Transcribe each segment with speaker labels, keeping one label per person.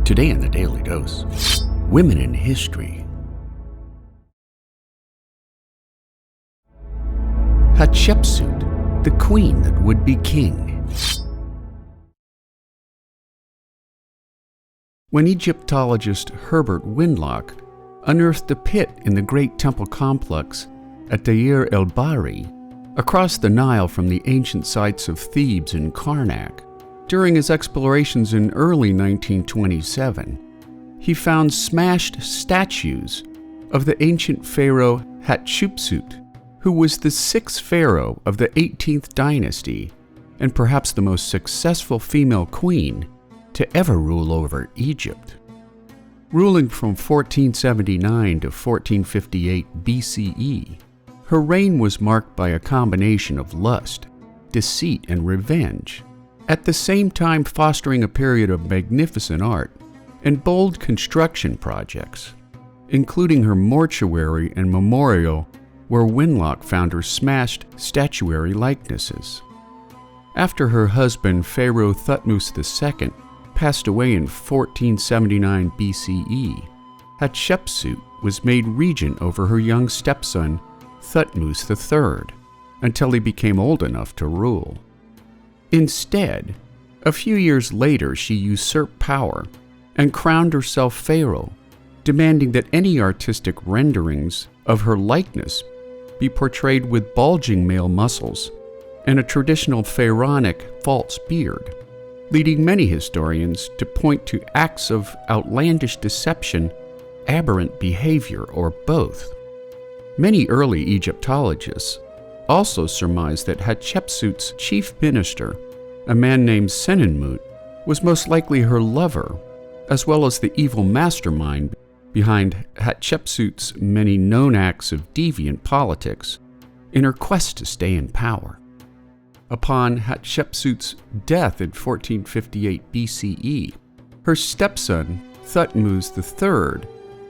Speaker 1: Today in the Daily Dose, Women in History. Hatshepsut, the queen that would be king. When Egyptologist Herbert Windlock unearthed a pit in the Great Temple Complex at Deir el-Bahri, across the Nile from the ancient sites of Thebes and Karnak, during his explorations in early 1927, he found smashed statues of the ancient pharaoh Hatshepsut, who was the sixth pharaoh of the 18th dynasty and perhaps the most successful female queen to ever rule over Egypt. Ruling from 1479 to 1458 BCE, her reign was marked by a combination of lust, deceit, and revenge, at the same time fostering a period of magnificent art and bold construction projects, including her mortuary and memorial where Windlock found her smashed statuary likenesses. After her husband Pharaoh Hatshepsut II passed away in 1479 BCE, Hatshepsut was made regent over her young stepson Thutmose III until he became old enough to rule. Instead, a few years later she usurped power and crowned herself pharaoh, demanding that any artistic renderings of her likeness be portrayed with bulging male muscles and a traditional pharaonic false beard, leading many historians to point to acts of outlandish deception, aberrant behavior, or both. Many early Egyptologists also surmised that Hatshepsut's chief minister, a man named Senenmut, was most likely her lover, as well as the evil mastermind behind Hatshepsut's many known acts of deviant politics in her quest to stay in power. Upon Hatshepsut's death in 1458 BCE, her stepson, Thutmose III,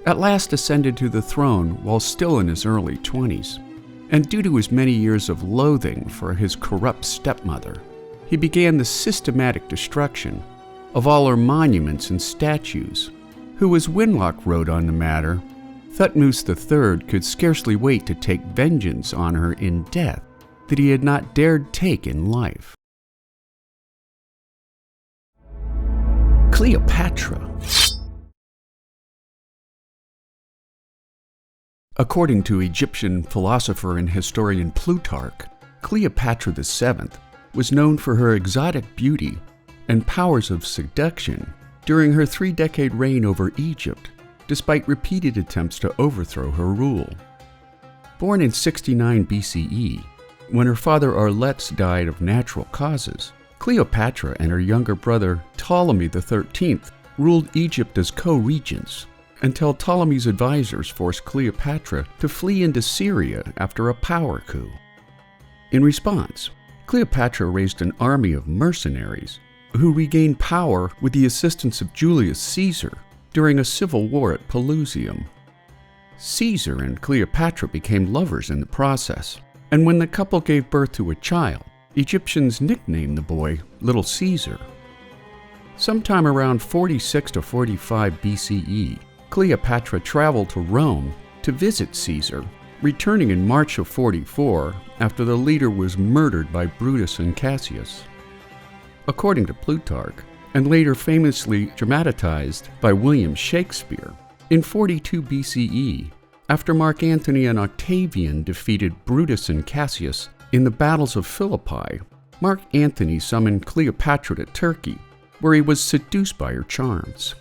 Speaker 1: at last ascended to the throne while still in his early 20s, and due to his many years of loathing for his corrupt stepmother, he began the systematic destruction of all her monuments and statues, who, as Windlock wrote on the matter, Thutmose III could scarcely wait to take vengeance on her in death that he had not dared take in life. Cleopatra. According to Egyptian philosopher and historian Plutarch, Cleopatra VII was known for her exotic beauty and powers of seduction during her 3-decade reign over Egypt, despite repeated attempts to overthrow her rule. Born in 69 BCE, when her father Arletz died of natural causes, Cleopatra and her younger brother Ptolemy XIII ruled Egypt as co-regents, until Ptolemy's advisors forced Cleopatra to flee into Syria after a power coup. In response, Cleopatra raised an army of mercenaries who regained power with the assistance of Julius Caesar during a civil war at Pelusium. Caesar and Cleopatra became lovers in the process, and when the couple gave birth to a child, Egyptians nicknamed the boy Little Caesar. Sometime around 46 to 45 BCE, Cleopatra traveled to Rome to visit Caesar, returning in March of 44 after the leader was murdered by Brutus and Cassius. According to Plutarch, and later famously dramatized by William Shakespeare, in 42 BCE, after Mark Antony and Octavian defeated Brutus and Cassius in the battles of Philippi, Mark Antony summoned Cleopatra to Turkey, where he was seduced by her charms.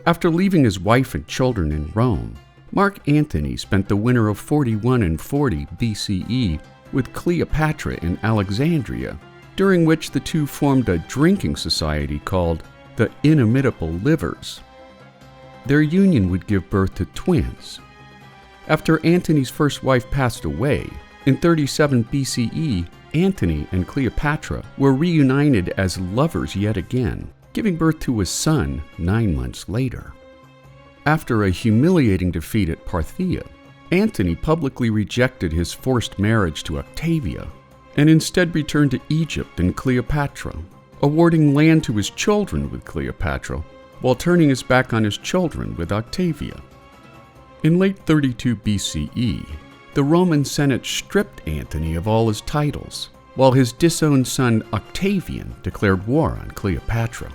Speaker 1: After leaving his wife and children in Rome, Mark Antony spent the winter of 41 and 40 BCE with Cleopatra in Alexandria, during which the two formed a drinking society called the Inimitable Livers. Their union would give birth to twins. After Antony's first wife passed away, in 37 BCE, Antony and Cleopatra were reunited as lovers yet again, giving birth to a son 9 months later. After a humiliating defeat at Parthia, Antony publicly rejected his forced marriage to Octavia and instead returned to Egypt and Cleopatra, awarding land to his children with Cleopatra, while turning his back on his children with Octavia. In late 32 BCE, the Roman Senate stripped Antony of all his titles, while his disowned son Octavian declared war on Cleopatra.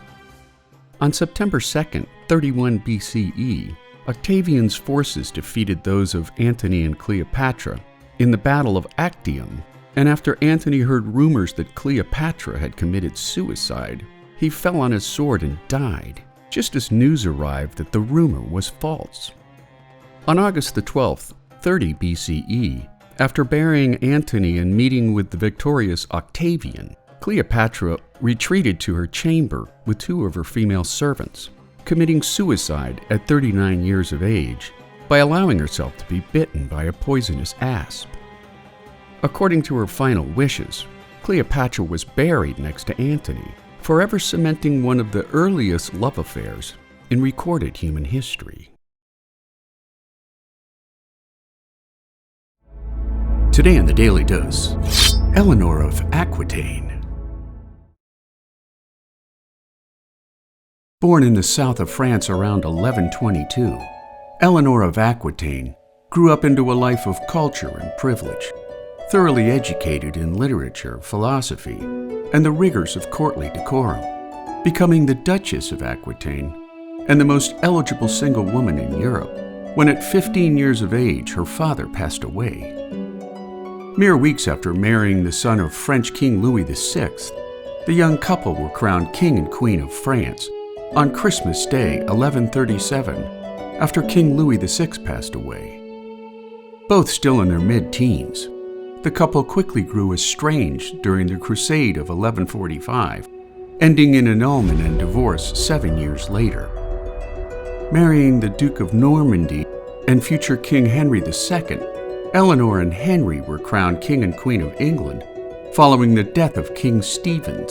Speaker 1: On September 2, 31 BCE, Octavian's forces defeated those of Antony and Cleopatra in the Battle of Actium, and after Antony heard rumors that Cleopatra had committed suicide, he fell on his sword and died, just as news arrived that the rumor was false. On August the 12th, 30 BCE, after burying Antony and meeting with the victorious Octavian, Cleopatra retreated to her chamber with 2 of her female servants, committing suicide at 39 years of age by allowing herself to be bitten by a poisonous asp. According to her final wishes, Cleopatra was buried next to Antony, forever cementing one of the earliest love affairs in recorded human history. Today on the Daily Dose, Eleanor of Aquitaine. Born in the south of France around 1122, Eleanor of Aquitaine grew up into a life of culture and privilege, thoroughly educated in literature, philosophy, and the rigors of courtly decorum, becoming the Duchess of Aquitaine and the most eligible single woman in Europe when at 15 years of age her father passed away. Mere weeks after marrying the son of French King Louis VI, the young couple were crowned King and Queen of France on Christmas Day 1137, after King Louis VI passed away. Both still in their mid-teens, the couple quickly grew estranged during the Crusade of 1145, ending in annulment and divorce 7 years later. Marrying the Duke of Normandy and future King Henry II, Eleanor and Henry were crowned King and Queen of England following the death of King Stephen.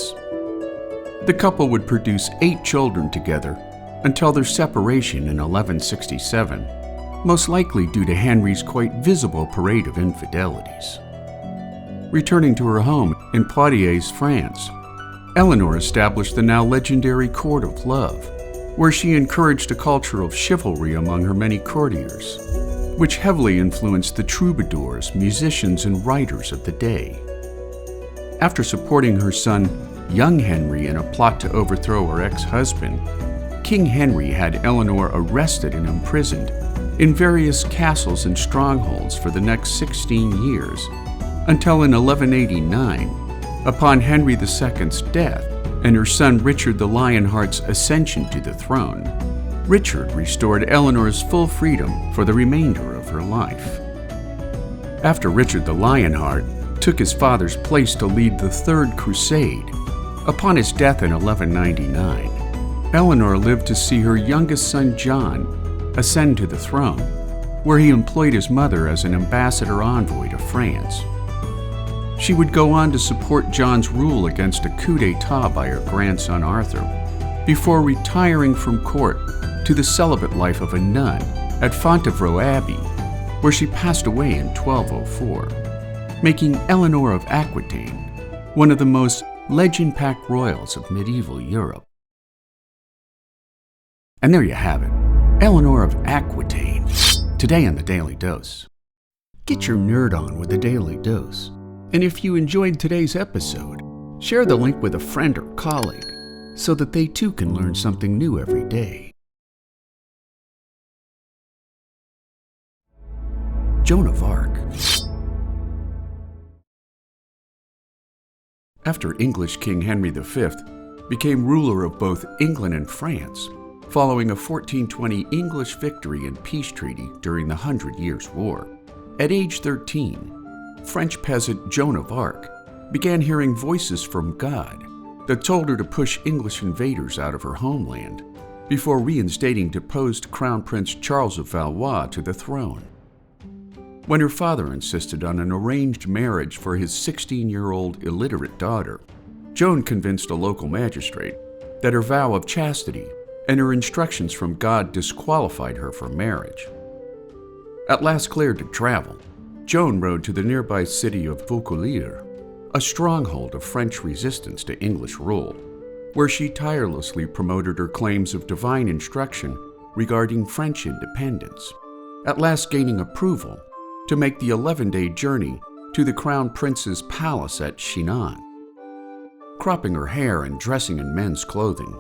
Speaker 1: The couple would produce 8 children together until their separation in 1167, most likely due to Henry's quite visible parade of infidelities. Returning to her home in Poitiers, France, Eleanor established the now legendary Court of Love, where she encouraged a culture of chivalry among her many courtiers, which heavily influenced the troubadours, musicians, and writers of the day. After supporting her son, young Henry, in a plot to overthrow her ex-husband, King Henry had Eleanor arrested and imprisoned in various castles and strongholds for the next 16 years, until in 1189, upon Henry II's death and her son Richard the Lionheart's ascension to the throne, Richard restored Eleanor's full freedom for the remainder of her life. After Richard the Lionheart took his father's place to lead the Third Crusade, upon his death in 1199, Eleanor lived to see her youngest son John ascend to the throne, where he employed his mother as an ambassador envoy to France. She would go on to support John's rule against a coup d'etat by her grandson Arthur, before retiring from court to the celibate life of a nun at Fontevraud Abbey, where she passed away in 1204, making Eleanor of Aquitaine one of the most legend-packed royals of medieval Europe. And there you have it, Eleanor of Aquitaine, today on the Daily Dose. Get your nerd on with the Daily Dose. And if you enjoyed today's episode, share the link with a friend or colleague so that they too can learn something new every day. Joan of Arc. After English King Henry V became ruler of both England and France, following a 1420 English victory and peace treaty during the 100 Years' War, at age 13, French peasant Joan of Arc began hearing voices from God that told her to push English invaders out of her homeland before reinstating deposed Crown Prince Charles of Valois to the throne. When her father insisted on an arranged marriage for his 16-year-old illiterate daughter, Joan convinced a local magistrate that her vow of chastity and her instructions from God disqualified her for marriage. At last cleared to travel, Joan rode to the nearby city of Vaucouleurs, a stronghold of French resistance to English rule, where she tirelessly promoted her claims of divine instruction regarding French independence, at last gaining approval to make the 11-day journey to the Crown Prince's palace at Chinon. Cropping her hair and dressing in men's clothing,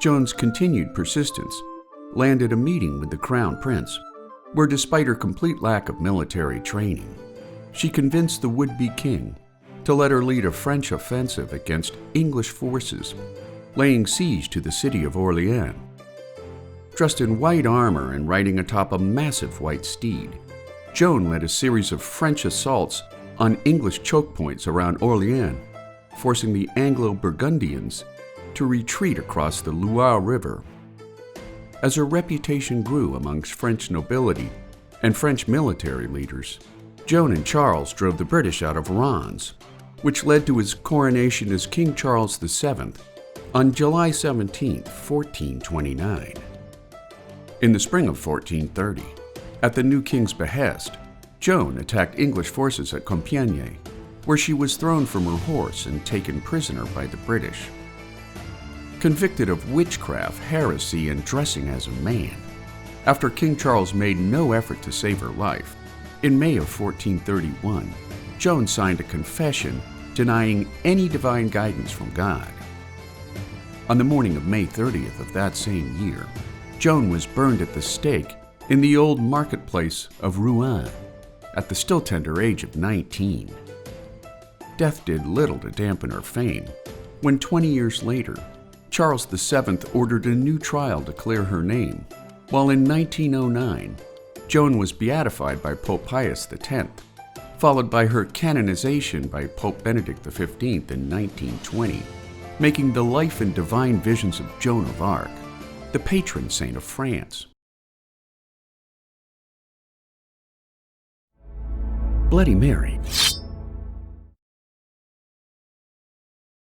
Speaker 1: Joan's continued persistence landed a meeting with the Crown Prince, where despite her complete lack of military training, she convinced the would-be king to let her lead a French offensive against English forces, laying siege to the city of Orleans. Dressed in white armor and riding atop a massive white steed, Joan led a series of French assaults on English choke points around Orleans, forcing the Anglo-Burgundians to retreat across the Loire River. As her reputation grew amongst French nobility and French military leaders, Joan and Charles drove the British out of Reims, which led to his coronation as King Charles VII on July 17, 1429. In the spring of 1430, at the new king's behest, Joan attacked English forces at Compiègne, where she was thrown from her horse and taken prisoner by the British. Convicted of witchcraft, heresy, and dressing as a man, after King Charles made no effort to save her life, in May of 1431, Joan signed a confession denying any divine guidance from God. On the morning of May 30th of that same year, Joan was burned at the stake in the old marketplace of Rouen at the still tender age of 19. Death did little to dampen her fame when 20 years later, Charles VII ordered a new trial to clear her name, while in 1909, Joan was beatified by Pope Pius X, followed by her canonization by Pope Benedict XV in 1920, making the life and divine visions of Joan of Arc the patron saint of France. Bloody Mary.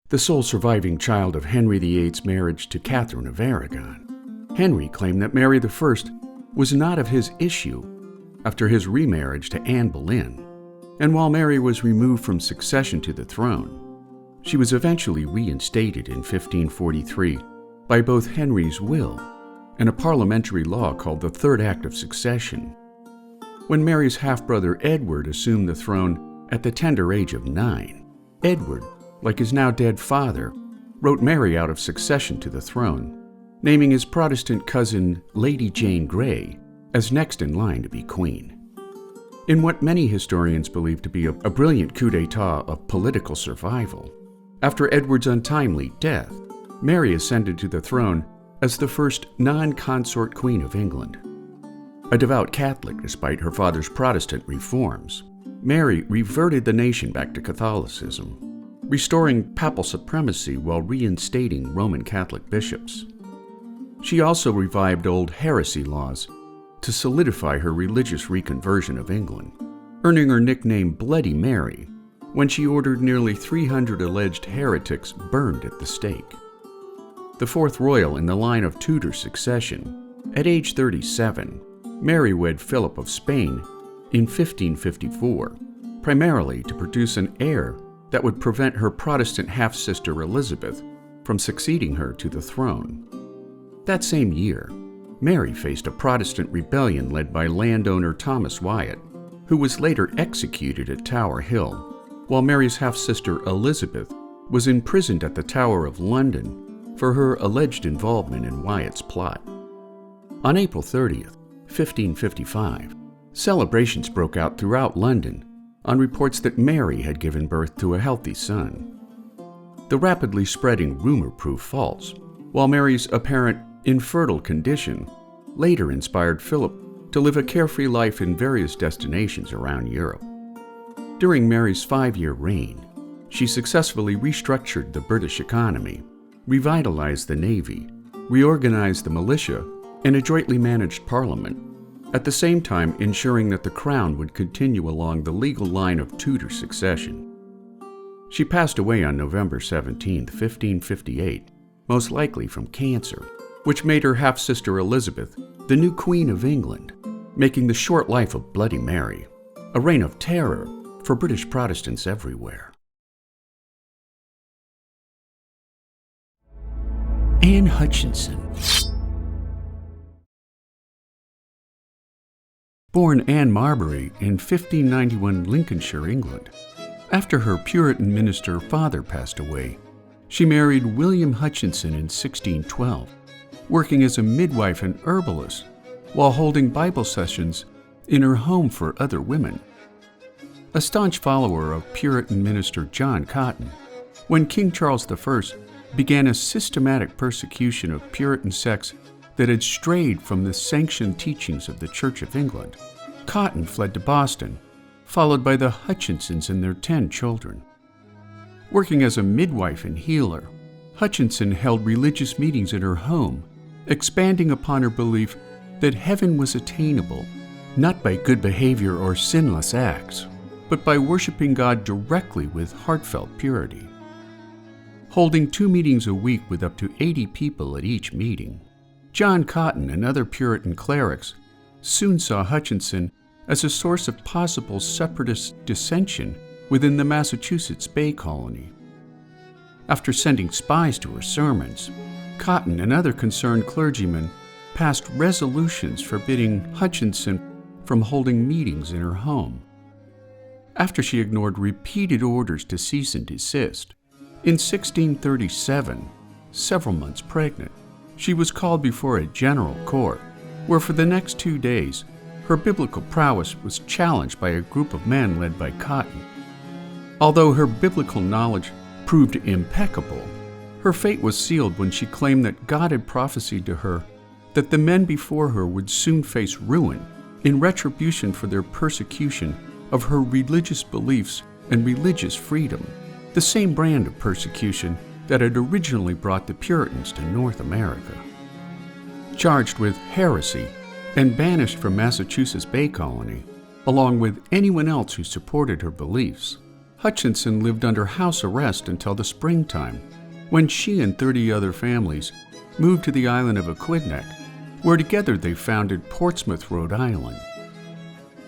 Speaker 1: The sole surviving child of Henry VIII's marriage to Catherine of Aragon, Henry claimed that Mary I was not of his issue after his remarriage to Anne Boleyn, and while Mary was removed from succession to the throne, she was eventually reinstated in 1543 by both Henry's will and a parliamentary law called the Third Act of Succession. When Mary's half-brother Edward assumed the throne at the tender age of 9, Edward, like his now dead father, wrote Mary out of succession to the throne, naming his Protestant cousin Lady Jane Grey as next in line to be queen. In what many historians believe to be a brilliant coup d'etat of political survival, after Edward's untimely death, Mary ascended to the throne as the first non-consort queen of England. A devout Catholic despite her father's Protestant reforms, Mary reverted the nation back to Catholicism, restoring papal supremacy while reinstating Roman Catholic bishops. She also revived old heresy laws to solidify her religious reconversion of England, earning her nickname Bloody Mary when she ordered nearly 300 alleged heretics burned at the stake. The fourth royal in the line of Tudor succession, at age 37, Mary wed Philip of Spain in 1554, primarily to produce an heir that would prevent her Protestant half-sister Elizabeth from succeeding her to the throne. That same year, Mary faced a Protestant rebellion led by landowner Thomas Wyatt, who was later executed at Tower Hill, while Mary's half-sister Elizabeth was imprisoned at the Tower of London for her alleged involvement in Wyatt's plot. On April 30th, 1555, celebrations broke out throughout London on reports that Mary had given birth to a healthy son. The rapidly spreading rumor proved false, while Mary's apparent infertile condition later inspired Philip to live a carefree life in various destinations around Europe. During Mary's 5-year reign, she successfully restructured the British economy, revitalized the navy, reorganized the militia, and adroitly managed Parliament, at the same time ensuring that the crown would continue along the legal line of Tudor succession. She passed away on November 17, 1558, most likely from cancer, which made her half-sister Elizabeth the new Queen of England, making the short life of Bloody Mary a reign of terror for British Protestants everywhere. Anne Hutchinson. Born Anne Marbury in 1591 Lincolnshire, England. After her Puritan minister father passed away, she married William Hutchinson in 1612, working as a midwife and herbalist while holding Bible sessions in her home for other women. A staunch follower of Puritan minister John Cotton, when King Charles I began a systematic persecution of Puritan sects that had strayed from the sanctioned teachings of the Church of England, Cotton fled to Boston, followed by the Hutchinsons and their 10 children. Working as a midwife and healer, Hutchinson held religious meetings in her home, expanding upon her belief that heaven was attainable, not by good behavior or sinless acts, but by worshiping God directly with heartfelt purity. Holding 2 meetings a week with up to 80 people at each meeting, John Cotton and other Puritan clerics soon saw Hutchinson as a source of possible separatist dissension within the Massachusetts Bay Colony. After sending spies to her sermons, Cotton and other concerned clergymen passed resolutions forbidding Hutchinson from holding meetings in her home. After she ignored repeated orders to cease and desist, in 1637, several months pregnant, she was called before a general court, where for the next 2 days, her biblical prowess was challenged by a group of men led by Cotton. Although her biblical knowledge proved impeccable, her fate was sealed when she claimed that God had prophesied to her that the men before her would soon face ruin in retribution for their persecution of her religious beliefs and religious freedom, the same brand of persecution that had originally brought the Puritans to North America. Charged with heresy and banished from Massachusetts Bay Colony, along with anyone else who supported her beliefs, Hutchinson lived under house arrest until the springtime, when she and 30 other families moved to the island of Aquitaine, where together they founded Portsmouth, Rhode Island.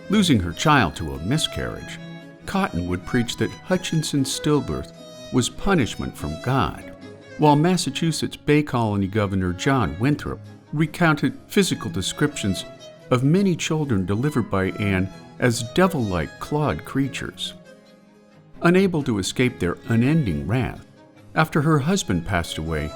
Speaker 1: Losing her child to a miscarriage, Cotton would preach that Hutchinson's stillbirth was punishment from God, while Massachusetts Bay Colony Governor John Winthrop recounted physical descriptions of many children delivered by Anne as devil-like clawed creatures. Unable to escape their unending wrath, after her husband passed away,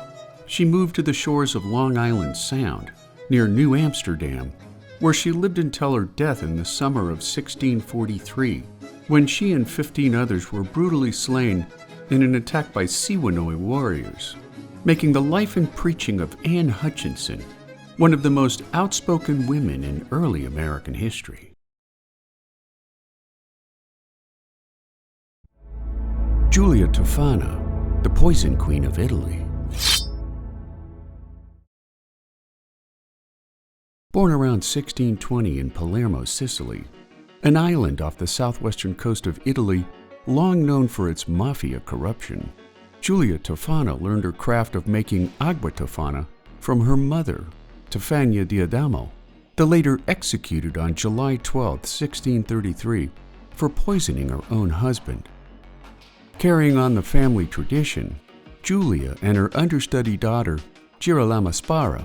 Speaker 1: she moved to the shores of Long Island Sound, near New Amsterdam, where she lived until her death in the summer of 1643, when she and 15 others were brutally slain in an attack by Siwanoy warriors, making the life and preaching of Anne Hutchinson one of the most outspoken women in early American history. Giulia Tofana, the Poison Queen of Italy. Born around 1620 in Palermo, Sicily, an island off the southwestern coast of Italy long known for its mafia corruption, Giulia Tofana learned her craft of making agua tofana from her mother, Tofania D'Adamo, the later executed on July 12, 1633, for poisoning her own husband. Carrying on the family tradition, Giulia and her understudy daughter, Girolama Spara,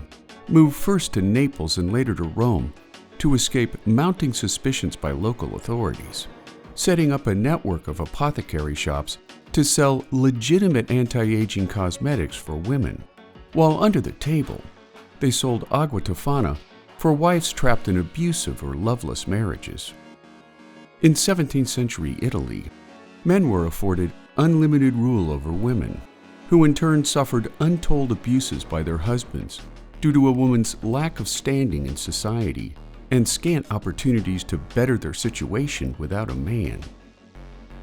Speaker 1: moved first to Naples and later to Rome to escape mounting suspicions by local authorities, setting up a network of apothecary shops to sell legitimate anti-aging cosmetics for women, while under the table, they sold agua tofana for wives trapped in abusive or loveless marriages. In 17th century Italy, men were afforded unlimited rule over women, who in turn suffered untold abuses by their husbands due to a woman's lack of standing in society and scant opportunities to better their situation without a man.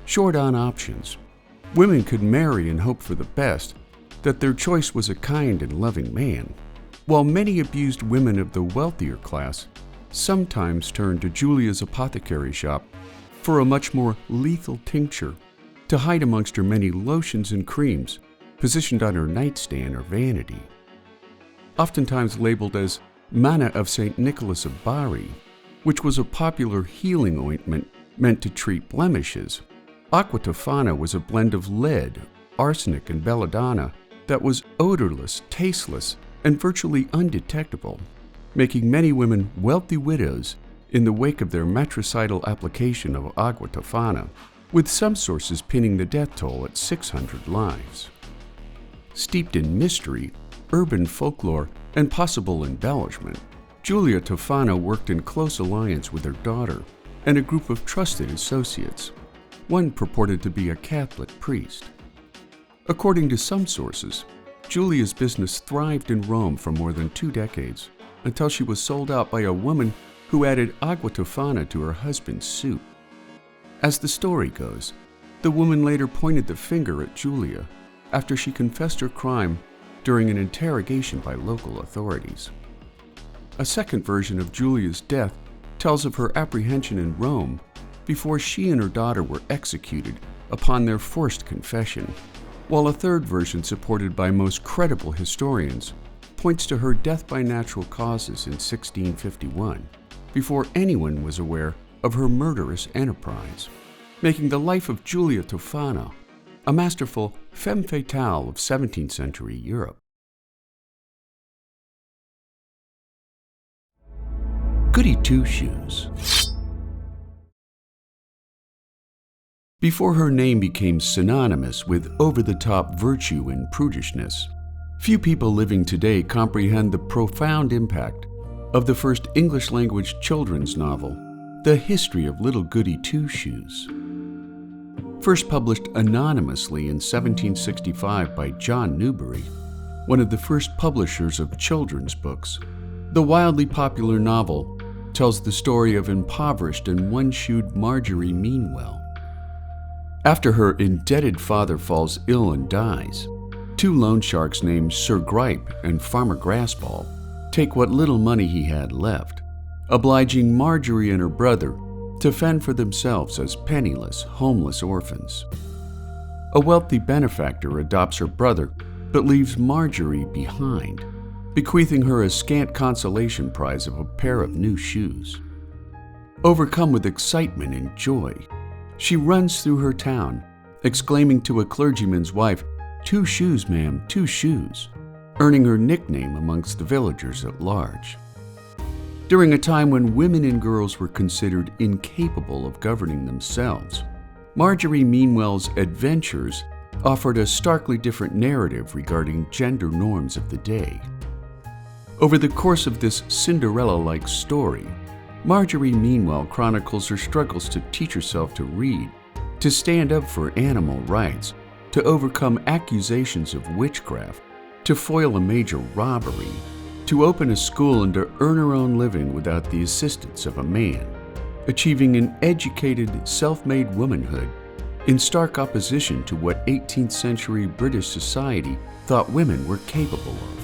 Speaker 1: Short on options, women could marry and hope for the best, that their choice was a kind and loving man, while many abused women of the wealthier class sometimes turned to Giulia's apothecary shop for a much more lethal tincture to hide amongst her many lotions and creams positioned on her nightstand or vanity. Oftentimes labeled as Manna of St. Nicholas of Bari, which was a popular healing ointment meant to treat blemishes, aqua tofana was a blend of lead, arsenic, and belladonna that was odorless, tasteless, and virtually undetectable, making many women wealthy widows in the wake of their matricidal application of agua tofana, with some sources pinning the death toll at 600 lives. Steeped in mystery, urban folklore, and possible embellishment, Giulia Tofana worked in close alliance with her daughter and a group of trusted associates. One purported to be a Catholic priest. According to some sources, Giulia's business thrived in Rome for more than 2 decades until she was sold out by a woman who added agua tofana to her husband's soup. As the story goes, the woman later pointed the finger at Giulia after she confessed her crime during an interrogation by local authorities. A second version of Giulia's death tells of her apprehension in Rome before she and her daughter were executed upon their forced confession, while a third version, supported by most credible historians, points to her death by natural causes in 1651, before anyone was aware of her murderous enterprise, making the life of Giulia Tofana a masterful femme fatale of 17th century Europe. Goody Two-Shoes. Before her name became synonymous with over-the-top virtue and prudishness, few people living today comprehend the profound impact of the first English-language children's novel, The History of Little Goody Two-Shoes. First published anonymously in 1765 by John Newbery, one of the first publishers of children's books, the wildly popular novel tells the story of impoverished and one-shoed Marjorie Meanwell. After her indebted father falls ill and dies, 2 loan sharks named Sir Gripe and Farmer Grassball take what little money he had left, obliging Marjorie and her brother to fend for themselves as penniless, homeless orphans. A wealthy benefactor adopts her brother but leaves Marjorie behind, bequeathing her a scant consolation prize of a pair of new shoes. Overcome with excitement and joy, she runs through her town, exclaiming to a clergyman's wife, "2 shoes, ma'am, 2 shoes," earning her nickname amongst the villagers at large. During a time when women and girls were considered incapable of governing themselves, Marjorie Meanwell's adventures offered a starkly different narrative regarding gender norms of the day. Over the course of this Cinderella-like story, Marjorie Meanwell chronicles her struggles to teach herself to read, to stand up for animal rights, to overcome accusations of witchcraft, to foil a major robbery, to open a school and to earn her own living without the assistance of a man, achieving an educated, self-made womanhood in stark opposition to what 18th century British society thought women were capable of.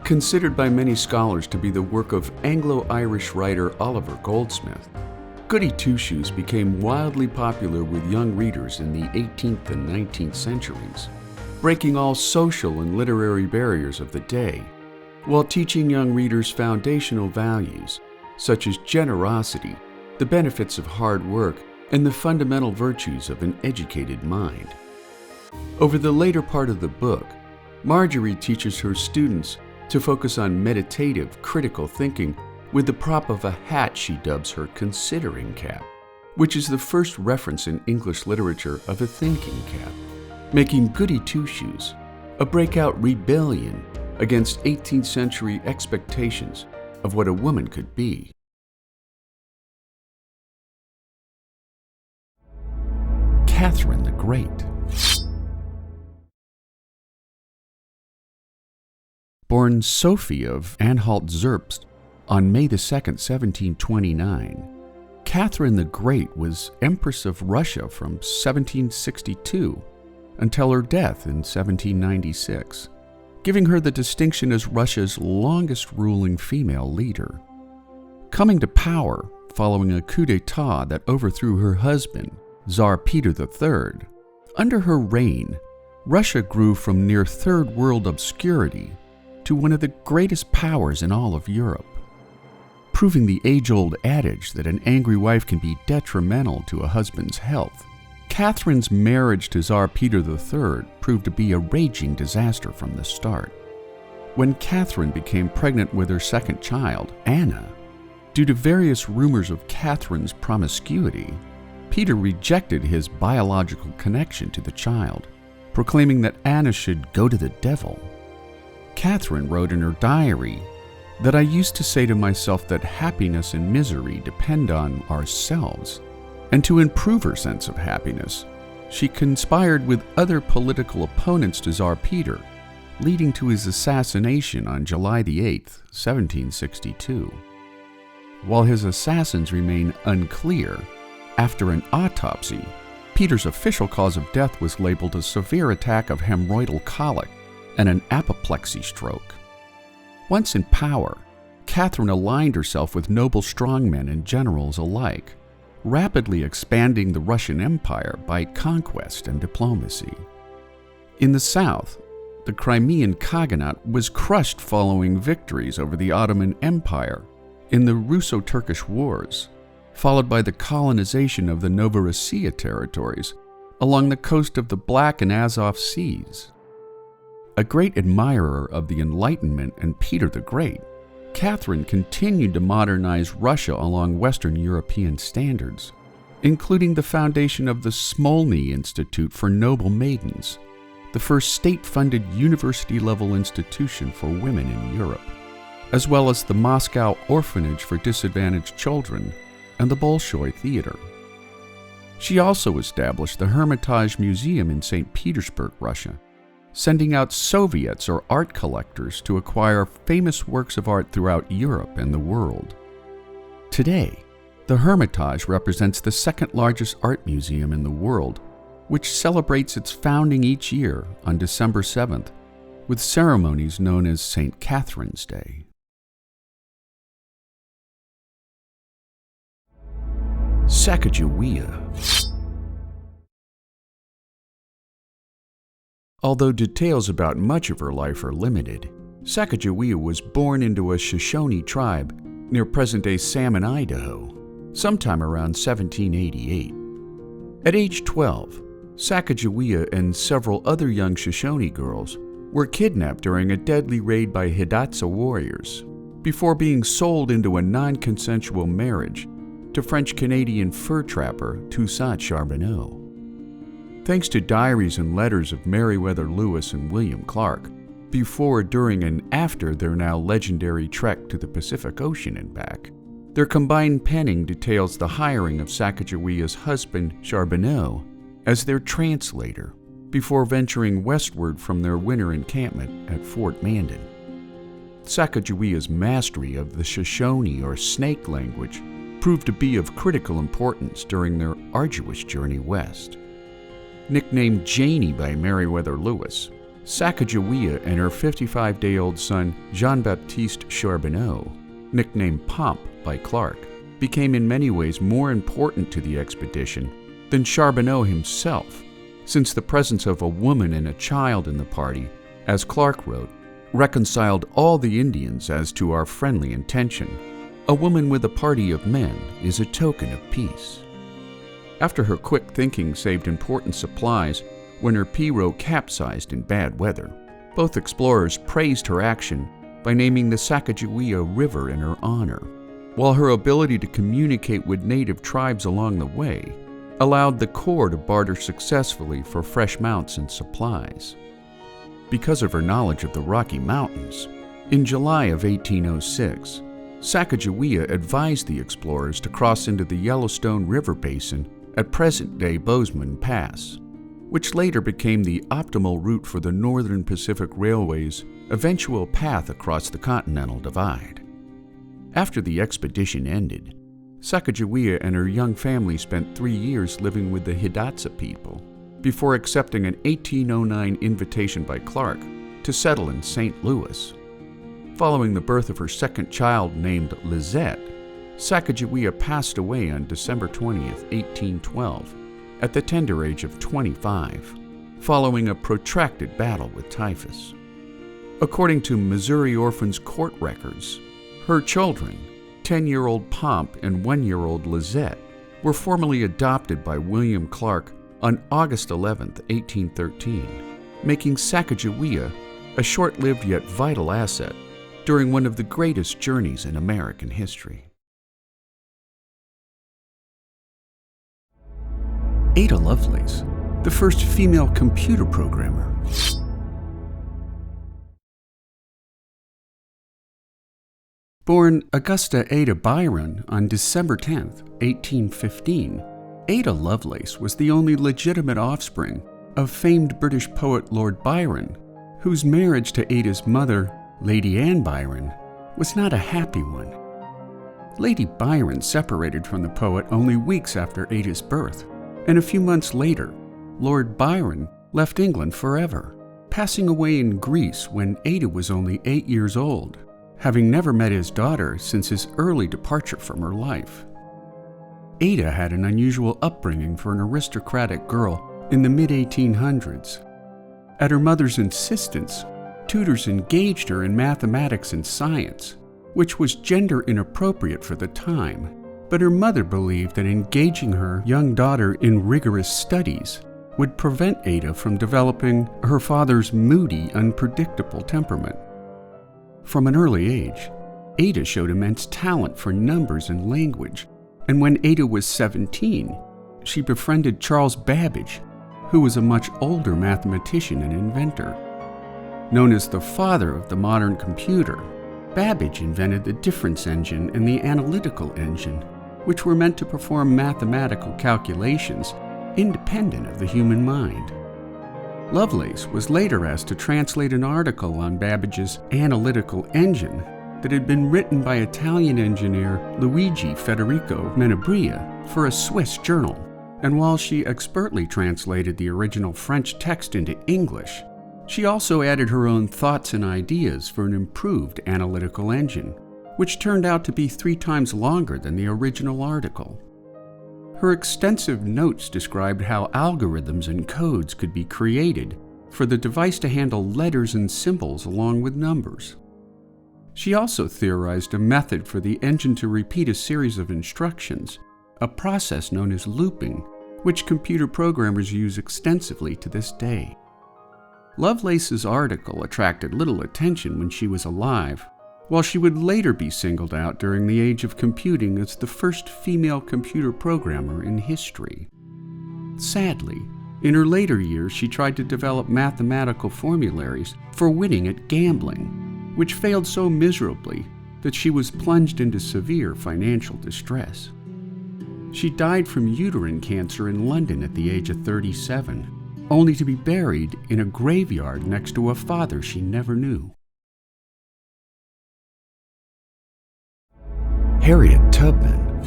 Speaker 1: Considered by many scholars to be the work of Anglo-Irish writer Oliver Goldsmith, Goody Two-Shoes became wildly popular with young readers in the 18th and 19th centuries, breaking all social and literary barriers of the day, while teaching young readers foundational values such as generosity, the benefits of hard work, and the fundamental virtues of an educated mind. Over the later part of the book, Marjorie teaches her students to focus on meditative, critical thinking with the prop of a hat she dubs her considering cap, which is the first reference in English literature of a thinking cap, making Goody Two-Shoes a breakout rebellion against 18th century expectations of what a woman could be. Catherine the Great. Born Sophie of Anhalt-Zerbst on May 2, 1729, Catherine the Great was Empress of Russia from 1762 until her death in 1796, giving her the distinction as Russia's longest ruling female leader. Coming to power following a coup d'etat that overthrew her husband, Tsar Peter III, under her reign, Russia grew from near third world obscurity to one of the greatest powers in all of Europe. Proving the age-old adage that an angry wife can be detrimental to a husband's health, Catherine's marriage to Tsar Peter III proved to be a raging disaster from the start. When Catherine became pregnant with her second child, Anna, due to various rumors of Catherine's promiscuity, Peter rejected his biological connection to the child, proclaiming that Anna should go to the devil. Catherine wrote in her diary that I used to say to myself that happiness and misery depend on ourselves, and to improve her sense of happiness, she conspired with other political opponents to Tsar Peter, leading to his assassination on July 8, 1762. While his assassins remain unclear, after an autopsy, Peter's official cause of death was labeled a severe attack of hemorrhoidal colic and an apoplexy stroke. Once in power, Catherine aligned herself with noble strongmen and generals alike, rapidly expanding the Russian Empire by conquest and diplomacy. In the south, the Crimean Khaganate was crushed following victories over the Ottoman Empire in the Russo-Turkish Wars, followed by the colonization of the Novorossiya territories along the coast of the Black and Azov Seas. A great admirer of the Enlightenment and Peter the Great, Catherine continued to modernize Russia along Western European standards, including the foundation of the Smolny Institute for Noble Maidens, the first state-funded university-level institution for women in Europe, as well as the Moscow Orphanage for Disadvantaged Children and the Bolshoi Theater. She also established the Hermitage Museum in St. Petersburg, Russia, sending out Soviets or art collectors to acquire famous works of art throughout Europe and the world. Today, the Hermitage represents the second largest art museum in the world, which celebrates its founding each year on December 7th, with ceremonies known as St. Catherine's Day. Sacagawea. Although details about much of her life are limited, Sacagawea was born into a Shoshone tribe near present-day Salmon, Idaho, sometime around 1788. At age 12, Sacagawea and several other young Shoshone girls were kidnapped during a deadly raid by Hidatsa warriors, before being sold into a non-consensual marriage to French-Canadian fur trapper Toussaint Charbonneau. Thanks to diaries and letters of Meriwether Lewis and William Clark, before, during, and after their now legendary trek to the Pacific Ocean and back, their combined penning details the hiring of Sacagawea's husband, Charbonneau, as their translator, before venturing westward from their winter encampment at Fort Mandan. Sacagawea's mastery of the Shoshone or Snake language proved to be of critical importance during their arduous journey west. Nicknamed Janie by Meriwether Lewis, Sacagawea and her 55-day-old son Jean-Baptiste Charbonneau, nicknamed Pomp by Clark, became in many ways more important to the expedition than Charbonneau himself, since the presence of a woman and a child in the party, as Clark wrote, reconciled all the Indians as to our friendly intention. A woman with a party of men is a token of peace. After her quick thinking saved important supplies when her pirogue capsized in bad weather, both explorers praised her action by naming the Sacagawea River in her honor, while her ability to communicate with native tribes along the way allowed the Corps to barter successfully for fresh mounts and supplies. Because of her knowledge of the Rocky Mountains, in July of 1806, Sacagawea advised the explorers to cross into the Yellowstone River Basin at present-day Bozeman Pass, which later became the optimal route for the Northern Pacific Railway's eventual path across the Continental Divide. After the expedition ended, Sacagawea and her young family spent 3 years living with the Hidatsa people, before accepting an 1809 invitation by Clark to settle in St. Louis. Following the birth of her second child named Lizette, Sacagawea passed away on December 20th, 1812, at the tender age of 25, following a protracted battle with typhus. According to Missouri Orphans Court records, her children, 10-year-old Pomp and 1-year-old Lizette, were formally adopted by William Clark on August 11, 1813, making Sacagawea a short-lived yet vital asset during one of the greatest journeys in American history. Ada Lovelace, the first female computer programmer. Born Augusta Ada Byron on December 10, 1815, Ada Lovelace was the only legitimate offspring of famed British poet Lord Byron, whose marriage to Ada's mother, Lady Anne Byron, was not a happy one. Lady Byron separated from the poet only weeks after Ada's birth, and a few months later, Lord Byron left England forever, passing away in Greece when Ada was only 8 years old, having never met his daughter since his early departure from her life. Ada had an unusual upbringing for an aristocratic girl in the mid-1800s. At her mother's insistence, tutors engaged her in mathematics and science, which was gender inappropriate for the time, but her mother believed that engaging her young daughter in rigorous studies would prevent Ada from developing her father's moody, unpredictable temperament. From an early age, Ada showed immense talent for numbers and language, and when Ada was 17, she befriended Charles Babbage, who was a much older mathematician and inventor. Known as the father of the modern computer, Babbage invented the difference engine and the analytical engine, which were meant to perform mathematical calculations independent of the human mind. Lovelace was later asked to translate an article on Babbage's analytical engine that had been written by Italian engineer Luigi Federico Menabrea for a Swiss journal, and while she expertly translated the original French text into English, she also added her own thoughts and ideas for an improved analytical engine, which turned out to be 3 times longer than the original article. Her extensive notes described how algorithms and codes could be created for the device to handle letters and symbols along with numbers. She also theorized a method for the engine to repeat a series of instructions, a process known as looping, which computer programmers use extensively to this day. Lovelace's article attracted little attention when she was alive, while she would later be singled out during the age of computing as the first female computer programmer in history. Sadly, in her later years she tried to develop mathematical formularies for winning at gambling, which failed so miserably that she was plunged into severe financial distress. She died from uterine cancer in London at the age of 37, only to be buried in a graveyard next to a father she never knew. Harriet Tubman.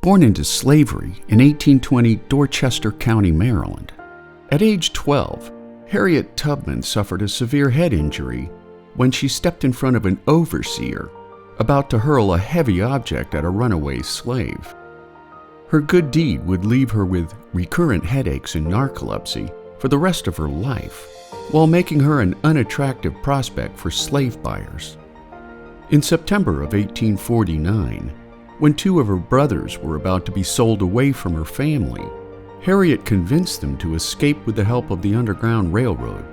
Speaker 1: Born into slavery in 1820 Dorchester County, Maryland. At age 12, Harriet Tubman suffered a severe head injury when she stepped in front of an overseer about to hurl a heavy object at a runaway slave. Her good deed would leave her with recurrent headaches and narcolepsy for the rest of her life, while making her an unattractive prospect for slave buyers. In September of 1849, when 2 of her brothers were about to be sold away from her family, Harriet convinced them to escape with the help of the Underground Railroad,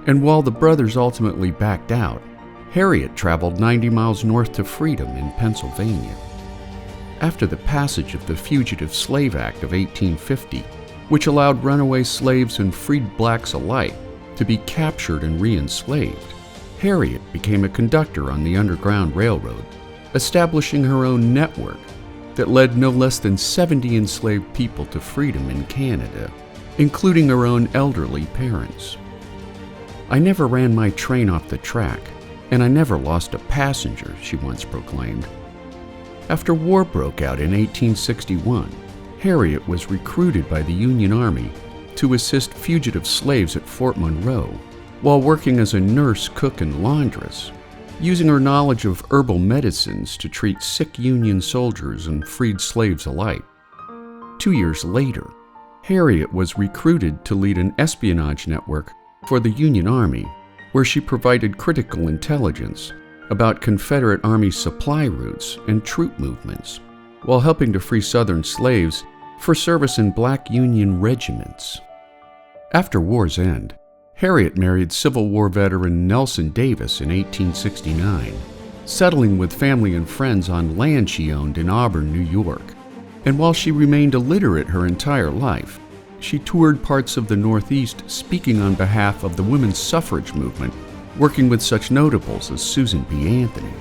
Speaker 1: and while the brothers ultimately backed out, Harriet traveled 90 miles north to freedom in Pennsylvania. After the passage of the Fugitive Slave Act of 1850, which allowed runaway slaves and freed blacks alike to be captured and re-enslaved, Harriet became a conductor on the Underground Railroad, establishing her own network that led no less than 70 enslaved people to freedom in Canada, including her own elderly parents. "I never ran my train off the track, and I never lost a passenger," she once proclaimed. After war broke out in 1861, Harriet was recruited by the Union Army to assist fugitive slaves at Fort Monroe, while working as a nurse, cook, and laundress, using her knowledge of herbal medicines to treat sick Union soldiers and freed slaves alike. 2 years later, Harriet was recruited to lead an espionage network for the Union Army, where she provided critical intelligence about Confederate Army supply routes and troop movements, while helping to free Southern slaves for service in black Union regiments. After war's end, Harriet married Civil War veteran Nelson Davis in 1869, settling with family and friends on land she owned in Auburn, New York. And while she remained illiterate her entire life, she toured parts of the Northeast speaking on behalf of the women's suffrage movement, working with such notables as Susan B. Anthony.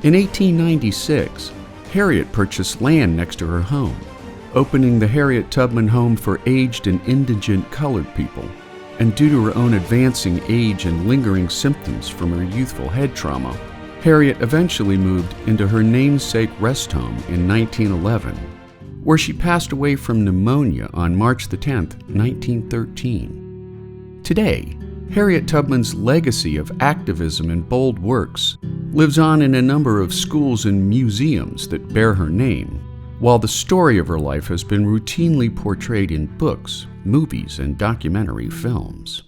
Speaker 1: In 1896, Harriet purchased land next to her home, opening the Harriet Tubman Home for Aged and Indigent Colored People, and due to her own advancing age and lingering symptoms from her youthful head trauma, Harriet eventually moved into her namesake rest home in 1911, where she passed away from pneumonia on March 10, 1913. Today, Harriet Tubman's legacy of activism and bold works lives on in a number of schools and museums that bear her name, while the story of her life has been routinely portrayed in books, movies, and documentary films.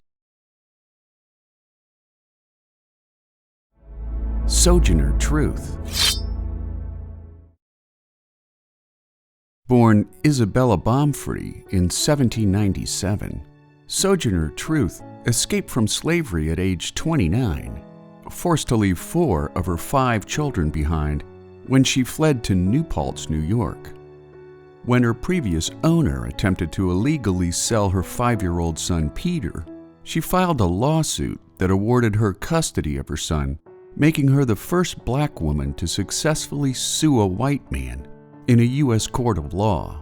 Speaker 1: Sojourner Truth. Born Isabella Baumfree in 1797, Sojourner Truth escaped from slavery at age 29, forced to leave 4 of her 5 children behind when she fled to New Paltz, New York. When her previous owner attempted to illegally sell her 5-year-old son Peter, she filed a lawsuit that awarded her custody of her son, making her the first black woman to successfully sue a white man in a U.S. court of law.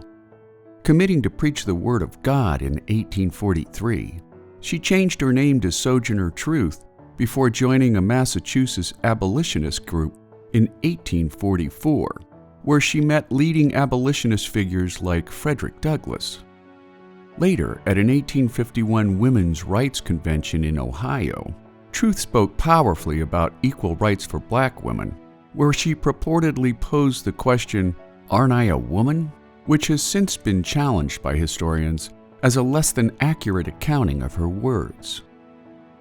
Speaker 1: Committing to preach the Word of God in 1843, she changed her name to Sojourner Truth before joining a Massachusetts abolitionist group in 1844, where she met leading abolitionist figures like Frederick Douglass. Later, at an 1851 Women's Rights Convention in Ohio, Truth spoke powerfully about equal rights for black women, where she purportedly posed the question, "Aren't I a woman?" which has since been challenged by historians as a less than accurate accounting of her words.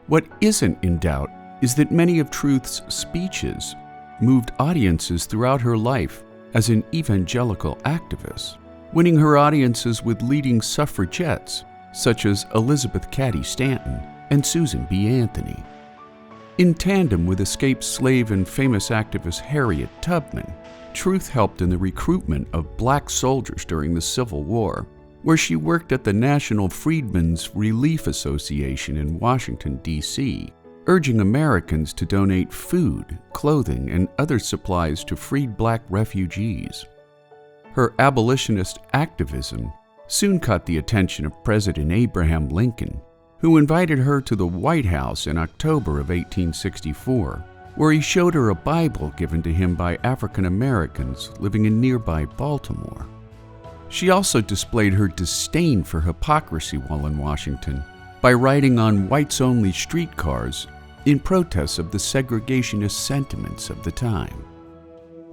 Speaker 1: What isn't in doubt is that many of Truth's speeches moved audiences throughout her life as an evangelical activist, winning her audiences with leading suffragettes such as Elizabeth Cady Stanton and Susan B. Anthony. In tandem with escaped slave and famous activist Harriet Tubman, Truth helped in the recruitment of black soldiers during the Civil War, where she worked at the National Freedmen's Relief Association in Washington, D.C., urging Americans to donate food, clothing, and other supplies to freed black refugees. Her abolitionist activism soon caught the attention of President Abraham Lincoln, who invited her to the White House in October of 1864, where he showed her a Bible given to him by African Americans living in nearby Baltimore. She also displayed her disdain for hypocrisy while in Washington by riding on whites-only streetcars in protest of the segregationist sentiments of the time.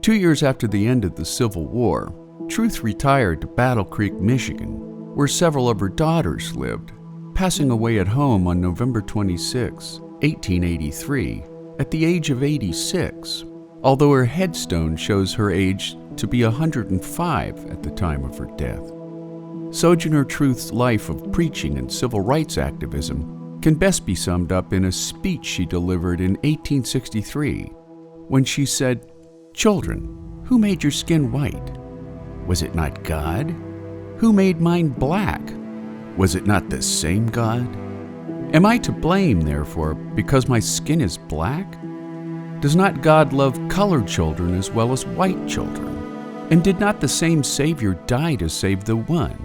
Speaker 1: 2 years after the end of the Civil War, Truth retired to Battle Creek, Michigan, where several of her daughters lived, passing away at home on November 26, 1883, at the age of 86, although her headstone shows her age to be 105 at the time of her death. Sojourner Truth's life of preaching and civil rights activism can best be summed up in a speech she delivered in 1863, when she said, "Children, who made your skin white? Was it not God? Who made mine black? Was it not the same God? Am I to blame, therefore, because my skin is black? Does not God love colored children as well as white children? And did not the same Savior die to save the one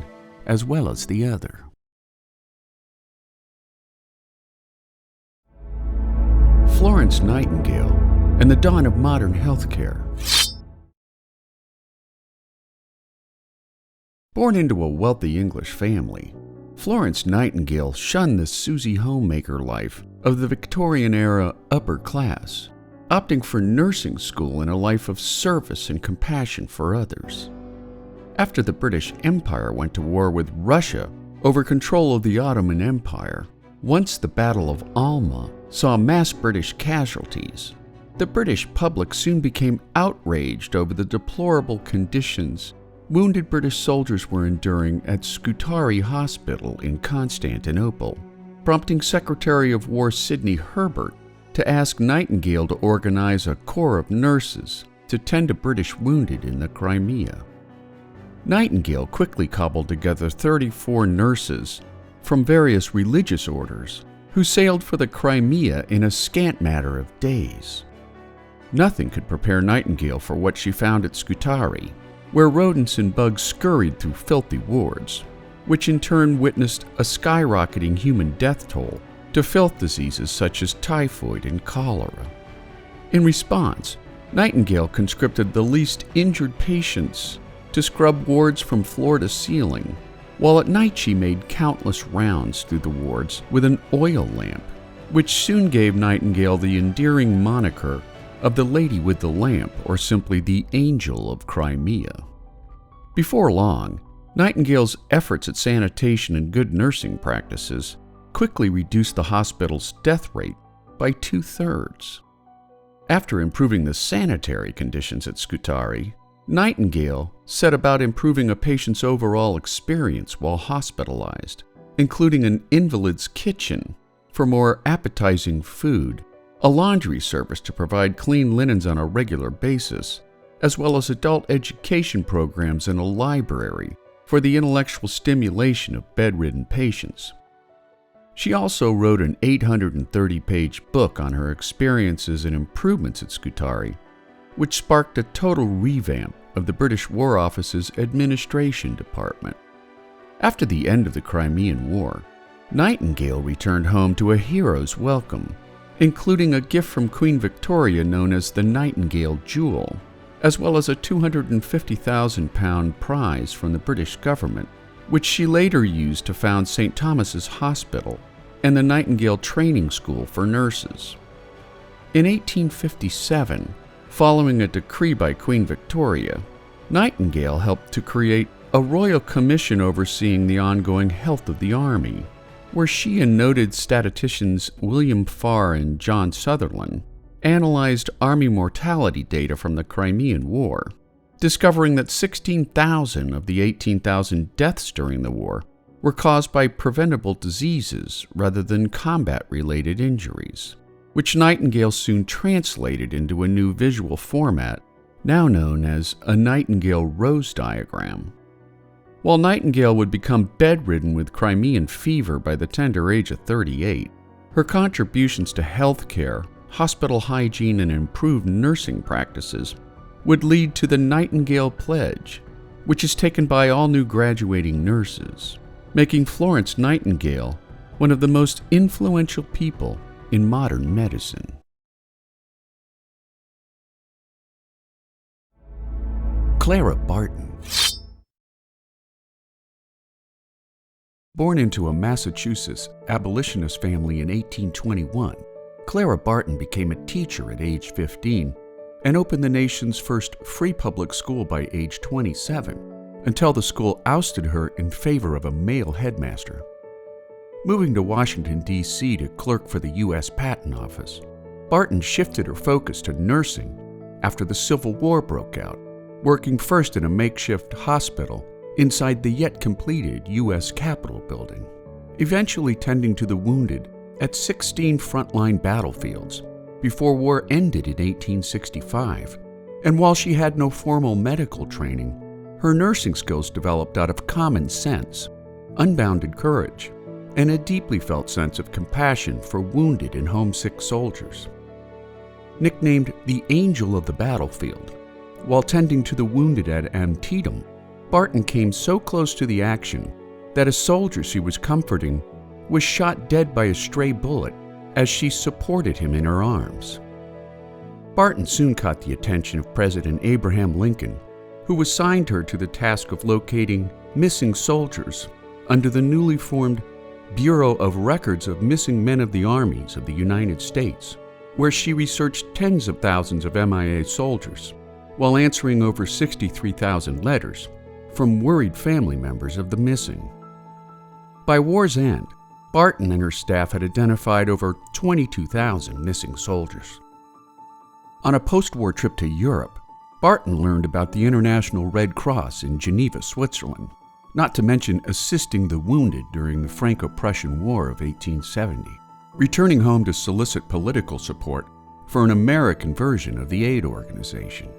Speaker 1: as well as the other?" Florence Nightingale and the dawn of modern healthcare. Born into a wealthy English family, Florence Nightingale shunned the Susie homemaker life of the Victorian-era upper class, opting for nursing school and a life of service and compassion for others. After the British Empire went to war with Russia over control of the Ottoman Empire, once the Battle of Alma saw mass British casualties, the British public soon became outraged over the deplorable conditions wounded British soldiers were enduring at Scutari Hospital in Constantinople, prompting Secretary of War Sidney Herbert to ask Nightingale to organize a corps of nurses to tend to British wounded in the Crimea. Nightingale quickly cobbled together 34 nurses from various religious orders who sailed for the Crimea in a scant matter of days. Nothing could prepare Nightingale for what she found at Scutari, where rodents and bugs scurried through filthy wards, which in turn witnessed a skyrocketing human death toll to filth diseases such as typhoid and cholera. In response, Nightingale conscripted the least injured patients to scrub wards from floor to ceiling, while at night she made countless rounds through the wards with an oil lamp, which soon gave Nightingale the endearing moniker of the Lady with the Lamp, or simply the Angel of Crimea. Before long, Nightingale's efforts at sanitation and good nursing practices quickly reduced the hospital's death rate by 2/3. After improving the sanitary conditions at Scutari, Nightingale set about improving a patient's overall experience while hospitalized, including an invalid's kitchen for more appetizing food, a laundry service to provide clean linens on a regular basis, as well as adult education programs and a library for the intellectual stimulation of bedridden patients. She also wrote an 830-page book on her experiences and improvements at Scutari, which sparked a total revamp of the British War Office's administration department. After the end of the Crimean War, Nightingale returned home to a hero's welcome, including a gift from Queen Victoria known as the Nightingale Jewel, as well as a £250,000 prize from the British government, which she later used to found St. Thomas's Hospital and the Nightingale Training School for Nurses. In 1857, following a decree by Queen Victoria, Nightingale helped to create a royal commission overseeing the ongoing health of the Army, where she and noted statisticians William Farr and John Sutherland analyzed Army mortality data from the Crimean War, discovering that 16,000 of the 18,000 deaths during the war were caused by preventable diseases rather than combat-related injuries, which Nightingale soon translated into a new visual format now known as a Nightingale Rose diagram. While Nightingale would become bedridden with Crimean fever by the tender age of 38, her contributions to healthcare, hospital hygiene, and improved nursing practices would lead to the Nightingale Pledge, which is taken by all new graduating nurses, making Florence Nightingale one of the most influential people in modern medicine. Clara Barton. Born into a Massachusetts abolitionist family in 1821, Clara Barton became a teacher at age 15 and opened the nation's first free public school by age 27, until the school ousted her in favor of a male headmaster. Moving to Washington, D.C. to clerk for the U.S. Patent Office, Barton shifted her focus to nursing after the Civil War broke out, working first in a makeshift hospital inside the yet-completed U.S. Capitol building, eventually tending to the wounded at 16 frontline battlefields before war ended in 1865. And while she had no formal medical training, her nursing skills developed out of common sense, unbounded courage, and a deeply felt sense of compassion for wounded and homesick soldiers. Nicknamed the Angel of the Battlefield, while tending to the wounded at Antietam, Barton came so close to the action that a soldier she was comforting was shot dead by a stray bullet as she supported him in her arms. Barton soon caught the attention of President Abraham Lincoln, who assigned her to the task of locating missing soldiers under the newly formed Bureau of Records of Missing Men of the Armies of the United States, where she researched tens of thousands of MIA soldiers, while answering over 63,000 letters from worried family members of the missing. By war's end, Barton and her staff had identified over 22,000 missing soldiers. On a post-war trip to Europe, Barton learned about the International Red Cross in Geneva, Switzerland, not to mention assisting the wounded during the Franco-Prussian War of 1870, returning home to solicit political support for an American version of the aid organization.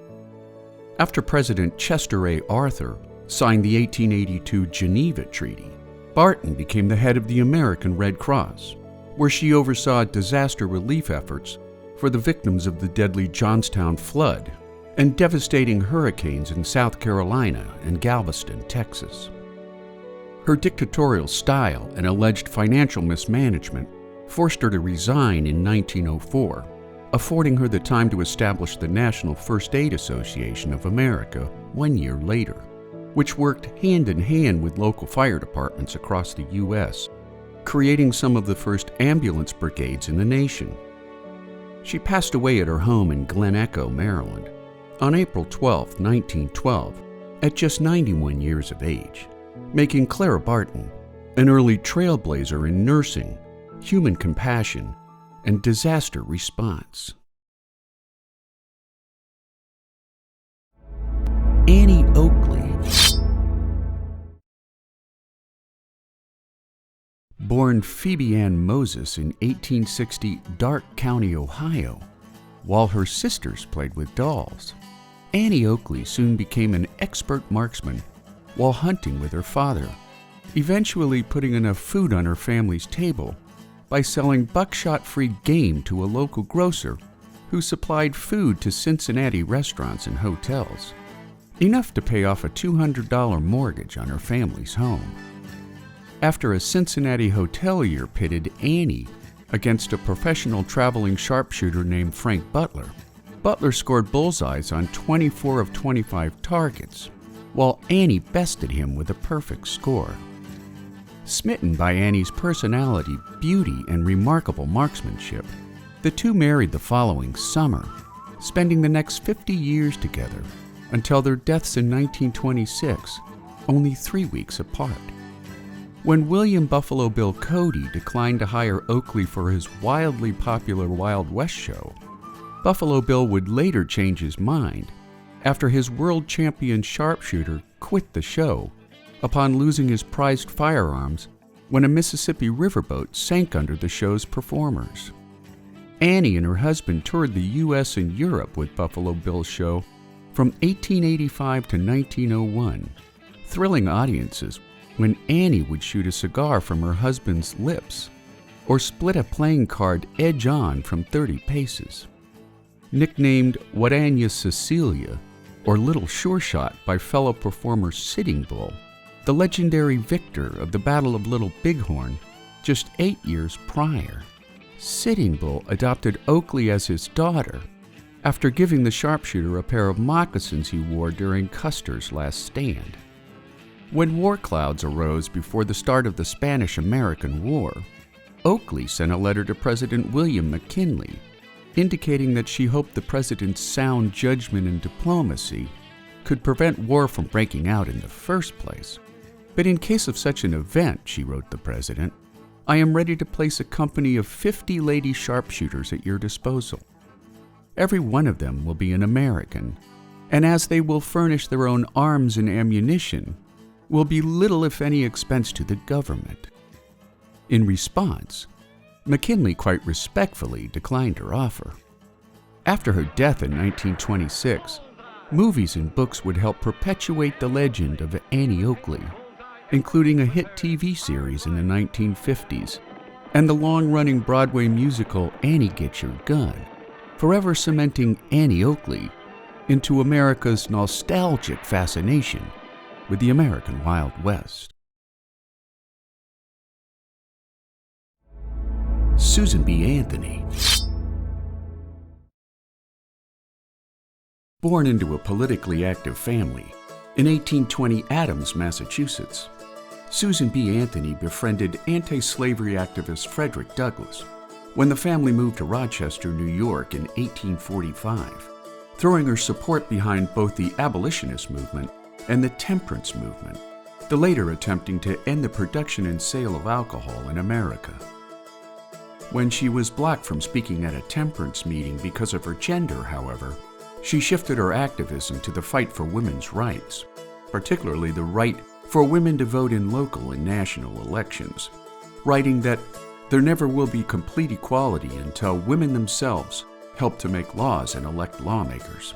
Speaker 1: After President Chester A. Arthur signed the 1882 Geneva Treaty, Barton became the head of the American Red Cross, where she oversaw disaster relief efforts for the victims of the deadly Johnstown flood and devastating hurricanes in South Carolina and Galveston, Texas. Her dictatorial style and alleged financial mismanagement forced her to resign in 1904, affording her the time to establish the National First Aid Association of America 1 year later, which worked hand in hand with local fire departments across the U.S., creating some of the first ambulance brigades in the nation. She passed away at her home in Glen Echo, Maryland, on April 12, 1912, at just 91 years of age, making Clara Barton an early trailblazer in nursing, human compassion, and disaster response. Annie Oakley. Born Phoebe Ann Moses in 1860 Darke County, Ohio, while her sisters played with dolls, Annie Oakley soon became an expert marksman while hunting with her father, eventually putting enough food on her family's table by selling buckshot-free game to a local grocer who supplied food to Cincinnati restaurants and hotels, enough to pay off a $200 mortgage on her family's home. After a Cincinnati hotelier pitted Annie against a professional traveling sharpshooter named Frank Butler, Butler scored bullseyes on 24 of 25 targets, while Annie bested him with a perfect score. Smitten by Annie's personality, beauty, and remarkable marksmanship, the two married the following summer, spending the next 50 years together until their deaths in 1926, only 3 weeks apart. When William Buffalo Bill Cody declined to hire Oakley for his wildly popular Wild West show, Buffalo Bill would later change his mind after his world champion sharpshooter quit the show upon losing his prized firearms when a Mississippi riverboat sank under the show's performers. Annie and her husband toured the U.S. and Europe with Buffalo Bill's show from 1885 to 1901, thrilling audiences when Annie would shoot a cigar from her husband's lips or split a playing card edge-on from 30 paces. Nicknamed Wadanya Cecilia, or Little Sure Shot by fellow performer Sitting Bull, the legendary victor of the Battle of Little Bighorn just 8 years prior. Sitting Bull adopted Oakley as his daughter after giving the sharpshooter a pair of moccasins he wore during Custer's last stand. When war clouds arose before the start of the Spanish-American War, Oakley sent a letter to President William McKinley indicating that she hoped the president's sound judgment and diplomacy could prevent war from breaking out in the first place. But in case of such an event, she wrote the president, I am ready to place a company of 50 lady sharpshooters at your disposal. Every one of them will be an American, and as they will furnish their own arms and ammunition, will be little if any expense to the government. In response, McKinley quite respectfully declined her offer. After her death in 1926, movies and books would help perpetuate the legend of Annie Oakley, including a hit TV series in the 1950s and the long-running Broadway musical Annie Get Your Gun, forever cementing Annie Oakley into America's nostalgic fascination with the American Wild West. Susan B. Anthony. Born into a politically active family in 1820 Adams, Massachusetts, Susan B. Anthony befriended anti-slavery activist Frederick Douglass when the family moved to Rochester, New York in 1845, throwing her support behind both the abolitionist movement and the temperance movement, the latter attempting to end the production and sale of alcohol in America. When she was blocked from speaking at a temperance meeting because of her gender, however, she shifted her activism to the fight for women's rights, particularly the right for women to vote in local and national elections, writing that there never will be complete equality until women themselves help to make laws and elect lawmakers,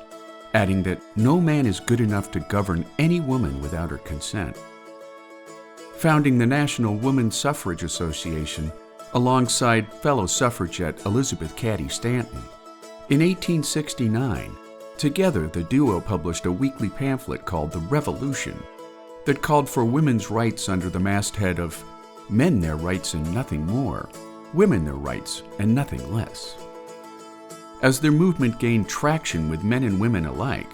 Speaker 1: adding that no man is good enough to govern any woman without her consent. Founding the National Women's Suffrage Association alongside fellow suffragette Elizabeth Cady Stanton. In 1869, together the duo published a weekly pamphlet called The Revolution that called for women's rights under the masthead of men their rights and nothing more, women their rights and nothing less. As their movement gained traction with men and women alike,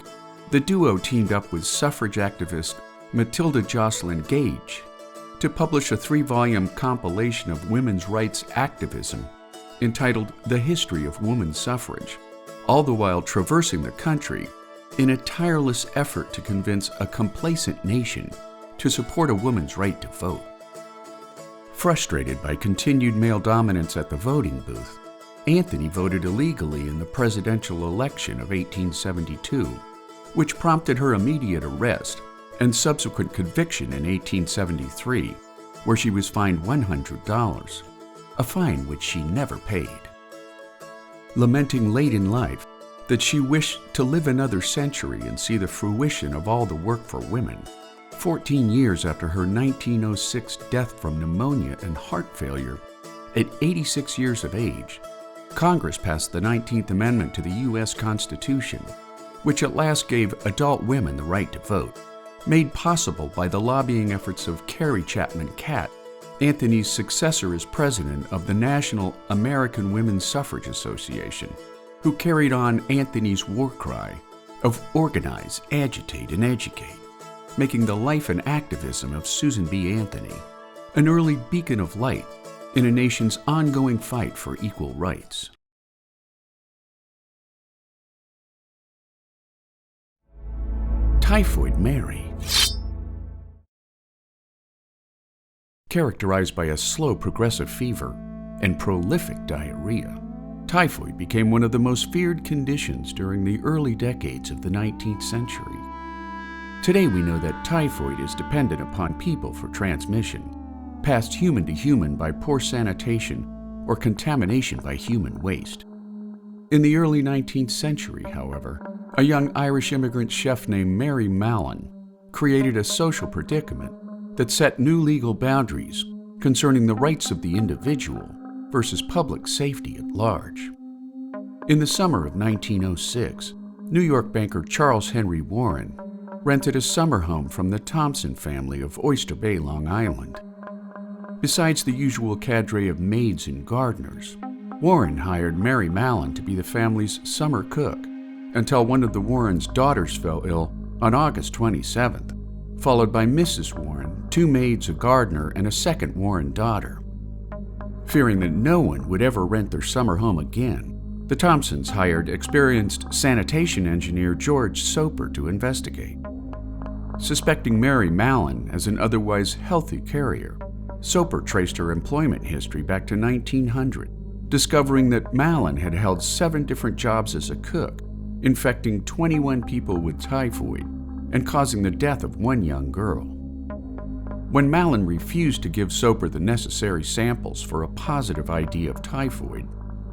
Speaker 1: the duo teamed up with suffrage activist Matilda Jocelyn Gage to publish a 3-volume compilation of women's rights activism entitled The History of Women's Suffrage, all the while traversing the country in a tireless effort to convince a complacent nation to support a woman's right to vote. Frustrated by continued male dominance at the voting booth, Anthony voted illegally in the presidential election of 1872, which prompted her immediate arrest and subsequent conviction in 1873, where she was fined $100, a fine which she never paid. Lamenting late in life that she wished to live another century and see the fruition of all the work for women, 14 years after her 1906 death from pneumonia and heart failure, at 86 years of age, Congress passed the 19th Amendment to the U.S. Constitution, which at last gave adult women the right to vote, made possible by the lobbying efforts of Carrie Chapman Catt, Anthony's successor as president of the National American Women's Suffrage Association, who carried on Anthony's war cry of organize, agitate, and educate, making the life and activism of Susan B. Anthony an early beacon of light in a nation's ongoing fight for equal rights. Typhoid Mary. Characterized by a slow progressive fever and prolific diarrhea, typhoid became one of the most feared conditions during the early decades of the 19th century. Today we know that typhoid is dependent upon people for transmission, passed human to human by poor sanitation or contamination by human waste. In the early 19th century, however, a young Irish immigrant chef named Mary Mallon created a social predicament that set new legal boundaries concerning the rights of the individual versus public safety at large. In the summer of 1906, New York banker Charles Henry Warren rented a summer home from the Thompson family of Oyster Bay, Long Island. Besides the usual cadre of maids and gardeners, Warren hired Mary Mallon to be the family's summer cook until one of the Warrens' daughters fell ill on August 27th, followed by Mrs. Warren, 2 maids, a gardener, and a second Warren daughter. Fearing that no one would ever rent their summer home again, the Thompsons hired experienced sanitation engineer George Soper to investigate. Suspecting Mary Mallon as an otherwise healthy carrier, Soper traced her employment history back to 1900, discovering that Mallon had held 7 different jobs as a cook, infecting 21 people with typhoid and causing the death of 1 young girl. When Mallon refused to give Soper the necessary samples for a positive ID of typhoid,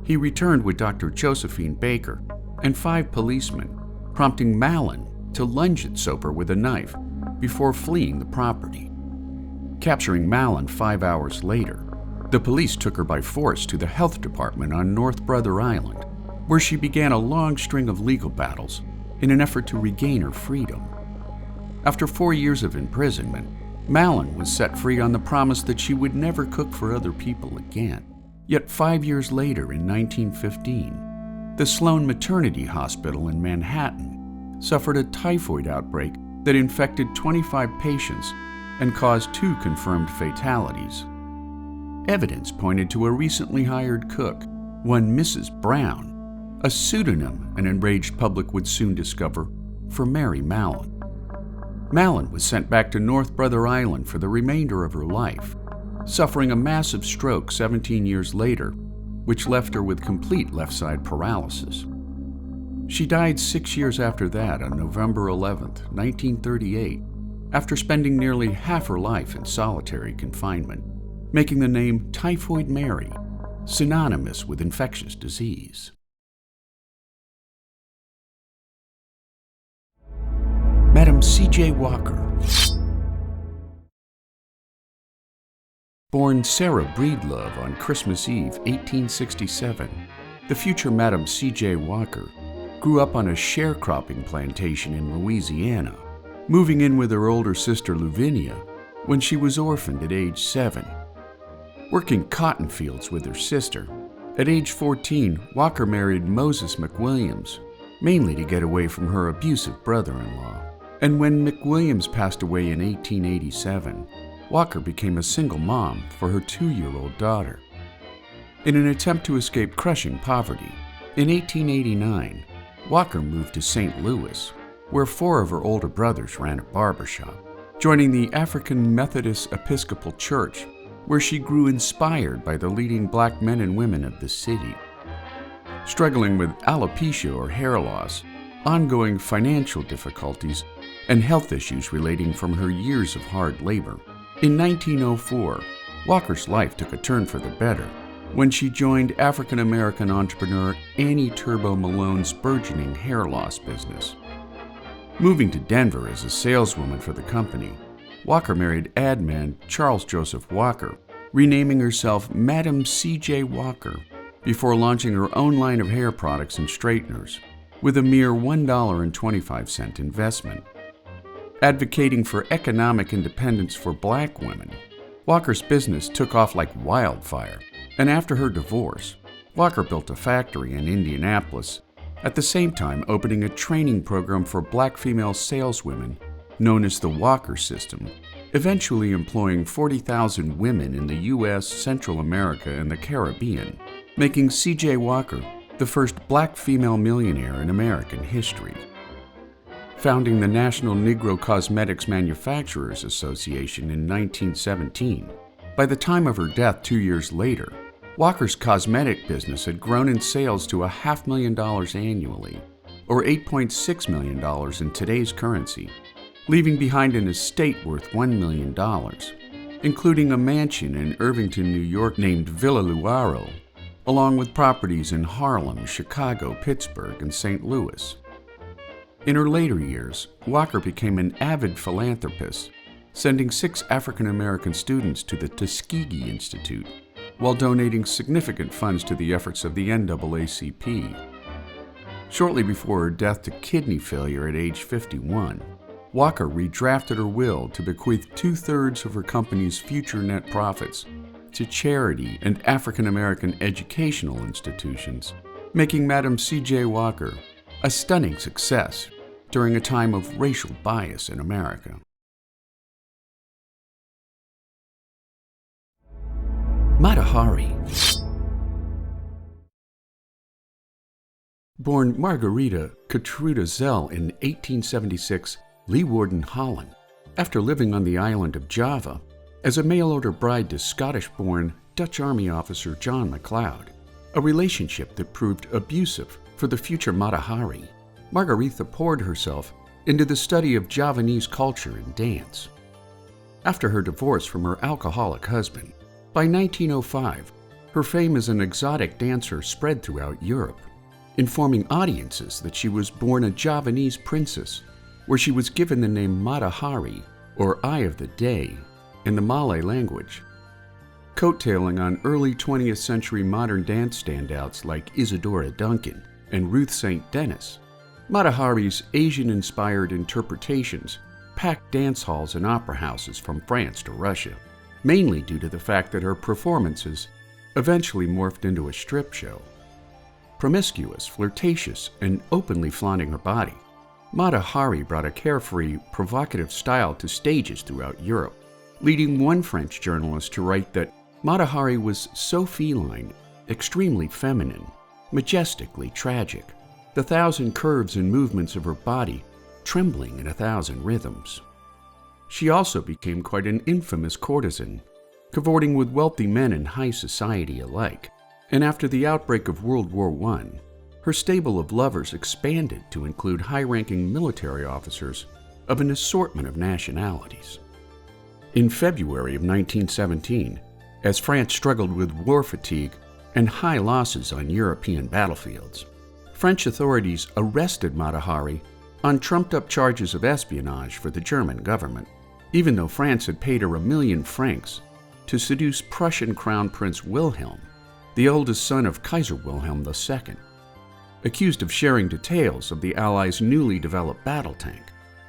Speaker 1: he returned with Dr. Josephine Baker and 5 policemen, prompting Mallon to lunge at Soper with a knife before fleeing the property. Capturing Mallon 5 hours later, the police took her by force to the health department on North Brother Island, where she began a long string of legal battles in an effort to regain her freedom. After 4 years of imprisonment, Mallon was set free on the promise that she would never cook for other people again. Yet 5 years later, in 1915, the Sloan Maternity Hospital in Manhattan suffered a typhoid outbreak that infected 25 patients and caused 2 confirmed fatalities. Evidence pointed to a recently hired cook, one Mrs. Brown, a pseudonym an enraged public would soon discover, for Mary Mallon. Mallon was sent back to North Brother Island for the remainder of her life, suffering a massive stroke 17 years later, which left her with complete left-side paralysis. She died 6 years after that on November 11, 1938, after spending nearly half her life in solitary confinement, making the name Typhoid Mary synonymous with infectious disease. Madam C.J. Walker. Born Sarah Breedlove on Christmas Eve, 1867, the future Madam C.J. Walker grew up on a sharecropping plantation in Louisiana, moving in with her older sister Lavinia when she was orphaned at age 7. Working cotton fields with her sister, at age 14, Walker married Moses McWilliams, mainly to get away from her abusive brother-in-law. And when McWilliams passed away in 1887, Walker became a single mom for her 2-year-old daughter. In an attempt to escape crushing poverty, in 1889, Walker moved to St. Louis, where 4 of her older brothers ran a barbershop, joining the African Methodist Episcopal Church, where she grew inspired by the leading black men and women of the city. Struggling with alopecia or hair loss, ongoing financial difficulties, and health issues relating from her years of hard labor, in 1904, Walker's life took a turn for the better when she joined African-American entrepreneur Annie Turbo Malone's burgeoning hair loss business. Moving to Denver as a saleswoman for the company, Walker married ad man Charles Joseph Walker, renaming herself Madam C.J. Walker before launching her own line of hair products and straighteners with a mere $1.25 investment. Advocating for economic independence for black women, Walker's business took off like wildfire, and after her divorce, Walker built a factory in Indianapolis, at the same time opening a training program for black female saleswomen known as the Walker System, eventually employing 40,000 women in the U.S., Central America, and the Caribbean, making C.J. Walker the first black female millionaire in American history. Founding the National Negro Cosmetics Manufacturers Association in 1917, by the time of her death 2 years later, Walker's cosmetic business had grown in sales to $500,000 annually, or $8.6 million in today's currency, leaving behind an estate worth $1 million, including a mansion in Irvington, New York named Villa Luaro, along with properties in Harlem, Chicago, Pittsburgh, and St. Louis. In her later years, Walker became an avid philanthropist, sending 6 African-American students to the Tuskegee Institute, while donating significant funds to the efforts of the NAACP. Shortly before her death to kidney failure at age 51, Walker redrafted her will to bequeath 2/3 of her company's future net profits to charity and African-American educational institutions, making Madam C.J. Walker a stunning success during a time of racial bias in America. Mata Hari. Born Margarita Katruda Zell in 1876, Leeuwarden, Holland, after living on the island of Java as a mail-order bride to Scottish-born Dutch Army officer John MacLeod, a relationship that proved abusive for the future Mata Hari. Margarita poured herself into the study of Javanese culture and dance. After her divorce from her alcoholic husband, by 1905, her fame as an exotic dancer spread throughout Europe, informing audiences that she was born a Javanese princess, where she was given the name Mata Hari, or Eye of the Day, in the Malay language. Coattailing on early 20th century modern dance standouts like Isadora Duncan and Ruth St. Denis, Mata Hari's Asian-inspired interpretations packed dance halls and opera houses from France to Russia, mainly due to the fact that her performances eventually morphed into a strip show. Promiscuous, flirtatious, and openly flaunting her body, Mata Hari brought a carefree, provocative style to stages throughout Europe, leading one French journalist to write that Mata Hari was so feline, extremely feminine, majestically tragic, the 1,000 curves and movements of her body trembling in 1,000 rhythms. She also became quite an infamous courtesan, cavorting with wealthy men in high society alike, and after the outbreak of World War I, her stable of lovers expanded to include high-ranking military officers of an assortment of nationalities. In February of 1917, as France struggled with war fatigue and high losses on European battlefields, French authorities arrested Mata Hari on trumped-up charges of espionage for the German government, even though France had paid her 1 million francs to seduce Prussian Crown Prince Wilhelm, the oldest son of Kaiser Wilhelm II, accused of sharing details of the Allies' newly developed battle tank,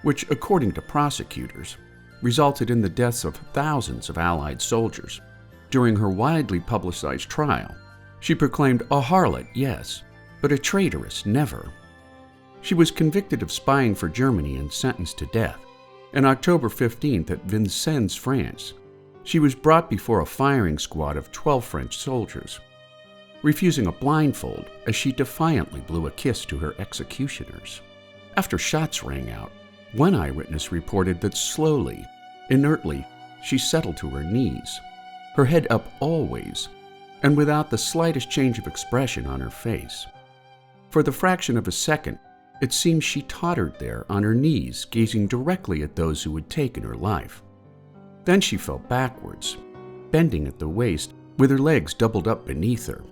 Speaker 1: which, according to prosecutors, resulted in the deaths of thousands of Allied soldiers. During her widely publicized trial, she proclaimed a harlot, yes, but a traitoress, never. She was convicted of spying for Germany and sentenced to death. On October 15th at Vincennes, France, she was brought before a firing squad of 12 French soldiers, refusing a blindfold as she defiantly blew a kiss to her executioners. After shots rang out, one eyewitness reported that slowly, inertly, she settled to her knees, her head up always, and without the slightest change of expression on her face. For the fraction of a second, it seemed she tottered there on her knees, gazing directly at those who had taken her life. Then she fell backwards, bending at the waist, with her legs doubled up beneath her,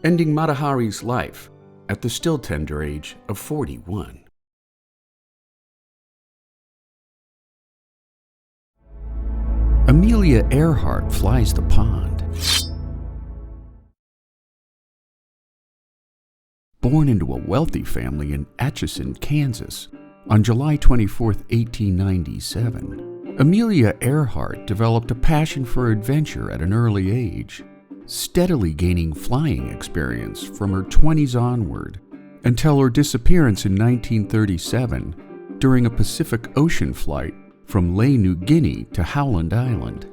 Speaker 1: ending Mata Hari's life at the still tender age of 41. Amelia Earhart flies the pond. Born into a wealthy family in Hutchinson, Kansas, on July 24, 1897, Amelia Earhart developed a passion for adventure at an early age, steadily gaining flying experience from her 20s onward until her disappearance in 1937 during a Pacific Ocean flight from Lae, New Guinea to Howland Island.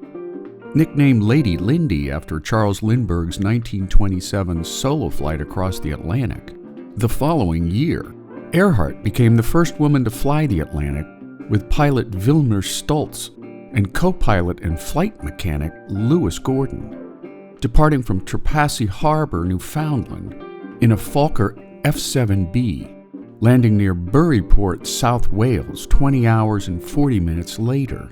Speaker 1: Nicknamed Lady Lindy after Charles Lindbergh's 1927 solo flight across the Atlantic, the following year, Earhart became the first woman to fly the Atlantic with pilot Wilmer Stoltz and co-pilot and flight mechanic Lewis Gordon, departing from Trepassey Harbor, Newfoundland, in a Fokker F-7B, landing near Buryport, South Wales, 20 hours and 40 minutes later.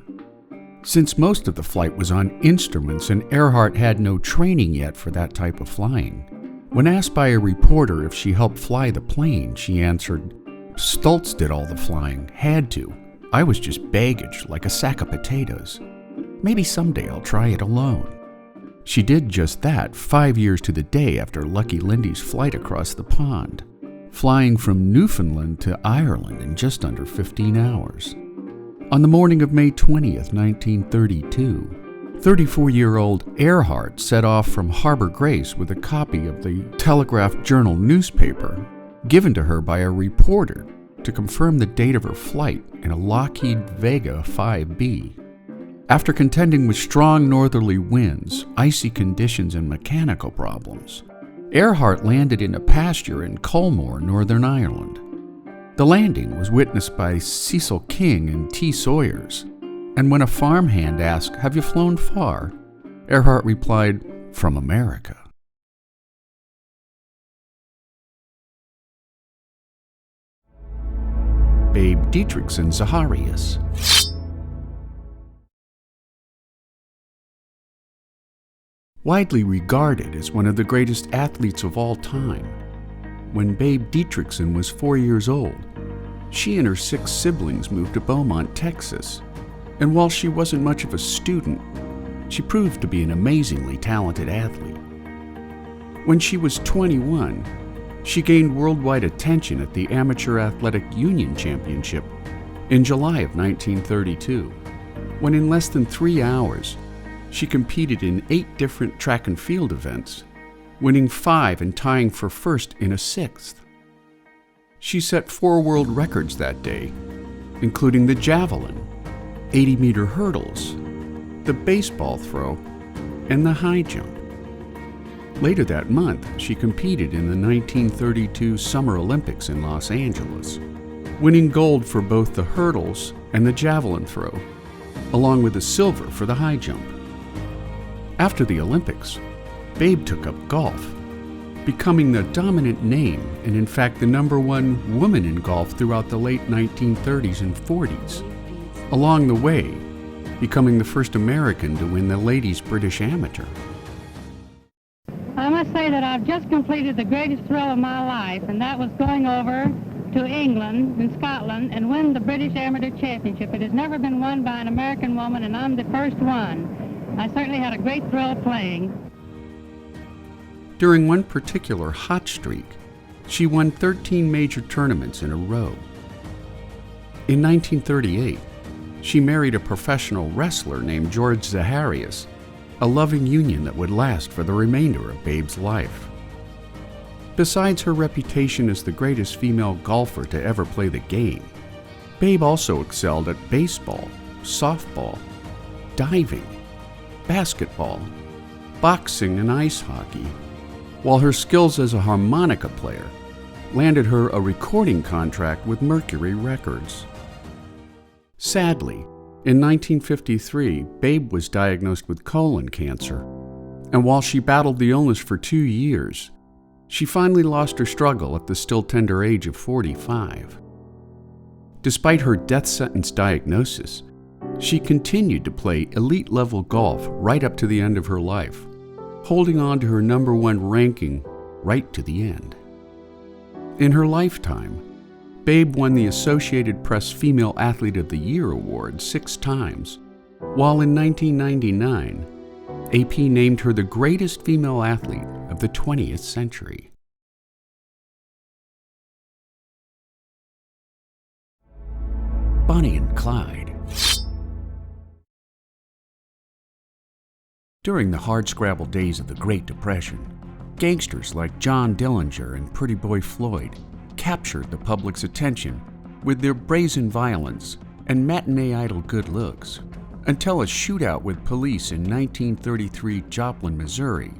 Speaker 1: Since most of the flight was on instruments and Earhart had no training yet for that type of flying, when asked by a reporter if she helped fly the plane, she answered, "Stoltz did all the flying, had to. I was just baggage, like a sack of potatoes. Maybe someday I'll try it alone." She did just that 5 years to the day after Lucky Lindy's flight across the pond, flying from Newfoundland to Ireland in just under 15 hours. On the morning of May 20th, 1932, 34-year-old Earhart set off from Harbor Grace with a copy of the Telegraph-Journal newspaper given to her by a reporter to confirm the date of her flight in a Lockheed Vega 5B. After contending with strong northerly winds, icy conditions, and mechanical problems, Earhart landed in a pasture in Culmore, Northern Ireland. The landing was witnessed by Cecil King and T. Sawyers, and when a farmhand asked, "Have you flown far?" Earhart replied, "From America." Babe Didrikson Zaharias. Widely regarded as one of the greatest athletes of all time, when Babe Ditrikson was 4 years old, she and her 6 siblings moved to Beaumont, Texas, and while she wasn't much of a student, she proved to be an amazingly talented athlete. When she was 21, she gained worldwide attention at the Amateur Athletic Union Championship in July of 1932, when in less than 3 hours, she competed in 8 different track and field events, winning 5 and tying for first in a 6th. She set 4 world records that day, including the javelin, 80-meter hurdles, the baseball throw, and the high jump. Later that month, she competed in the 1932 Summer Olympics in Los Angeles, winning gold for both the hurdles and the javelin throw, along with the silver for the high jump. After the Olympics, Babe took up golf, becoming the dominant name and in fact the #1 woman in golf throughout the late 1930s and 40s. Along the way, becoming the first American to win the Ladies British Amateur.
Speaker 2: I must say that I've just completed the greatest thrill of my life, and that was going over to England and Scotland and win the British Amateur Championship. It has never been won by an American woman, and I'm the first one. I certainly had a great thrill playing.
Speaker 1: During one particular hot streak, she won 13 major tournaments in a row. In 1938, she married a professional wrestler named George Zaharias, a loving union that would last for the remainder of Babe's life. Besides her reputation as the greatest female golfer to ever play the game, Babe also excelled at baseball, softball, diving, basketball, boxing, and ice hockey, while her skills as a harmonica player landed her a recording contract with Mercury Records. Sadly, in 1953, Babe was diagnosed with colon cancer, and while she battled the illness for 2 years, she finally lost her struggle at the still tender age of 45. Despite her death sentence diagnosis, she continued to play elite-level golf right up to the end of her life, holding on to her #1 ranking right to the end. In her lifetime, Babe won the Associated Press Female Athlete of the Year award 6 times, while in 1999, AP named her the greatest female athlete of the 20th century. Bonnie and Clyde. During the hardscrabble days of the Great Depression, gangsters like John Dillinger and Pretty Boy Floyd captured the public's attention with their brazen violence and matinee idol good looks, until a shootout with police in 1933 Joplin, Missouri,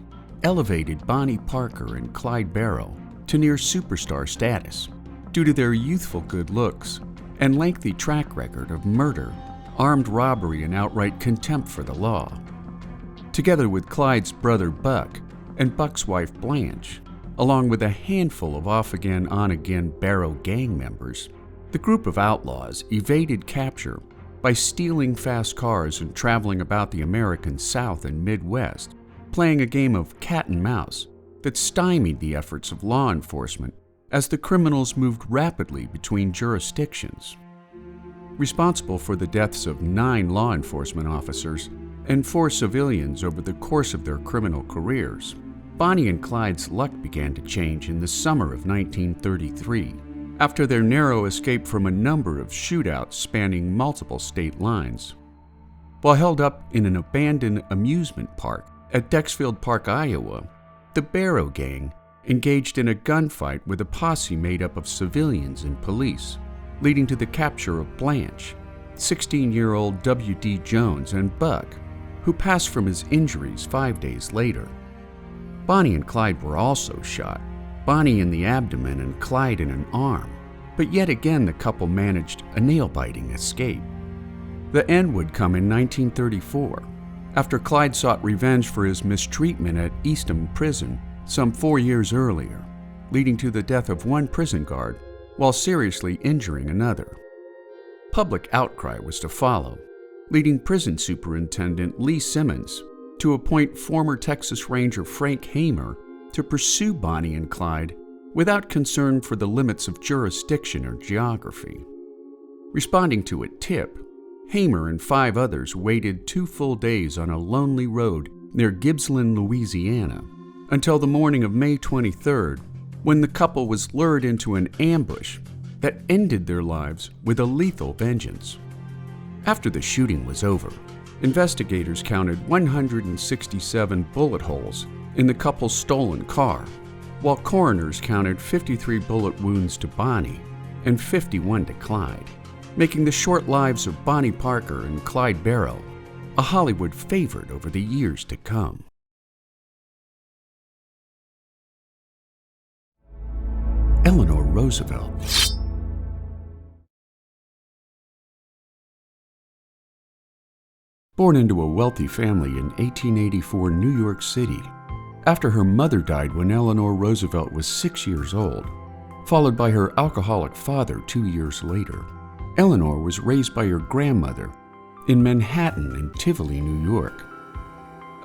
Speaker 1: elevated Bonnie Parker and Clyde Barrow to near superstar status due to their youthful good looks and lengthy track record of murder, armed robbery, and outright contempt for the law. Together with Clyde's brother Buck and Buck's wife Blanche, along with a handful of off-again, on-again Barrow gang members, the group of outlaws evaded capture by stealing fast cars and traveling about the American South and Midwest, playing a game of cat and mouse that stymied the efforts of law enforcement as the criminals moved rapidly between jurisdictions. Responsible for the deaths of 9 law enforcement officers and 4 civilians over the course of their criminal careers, Bonnie and Clyde's luck began to change in the summer of 1933, after their narrow escape from a number of shootouts spanning multiple state lines. While held up in an abandoned amusement park at Dexfield Park, Iowa, the Barrow gang engaged in a gunfight with a posse made up of civilians and police, leading to the capture of Blanche, 16-year-old W.D. Jones, and Buck, who passed from his injuries 5 days later. Bonnie and Clyde were also shot, Bonnie in the abdomen and Clyde in an arm, but yet again the couple managed a nail-biting escape. The end would come in 1934, after Clyde sought revenge for his mistreatment at Eastham Prison some 4 years earlier, leading to the death of one prison guard while seriously injuring another. Public outcry was to follow, leading Prison Superintendent Lee Simmons to appoint former Texas Ranger Frank Hamer to pursue Bonnie and Clyde without concern for the limits of jurisdiction or geography. Responding to a tip, Hamer and 5 others waited 2 full days on a lonely road near Gibbsland, Louisiana, until the morning of May 23rd, when the couple was lured into an ambush that ended their lives with a lethal vengeance. After the shooting was over, investigators counted 167 bullet holes in the couple's stolen car, while coroners counted 53 bullet wounds to Bonnie and 51 to Clyde, making the short lives of Bonnie Parker and Clyde Barrow a Hollywood favorite over the years to come. Eleanor Roosevelt. Born into a wealthy family in 1884 New York City, after her mother died when Eleanor Roosevelt was 6 years old, followed by her alcoholic father 2 years later. Eleanor was raised by her grandmother in Manhattan and Tivoli, New York.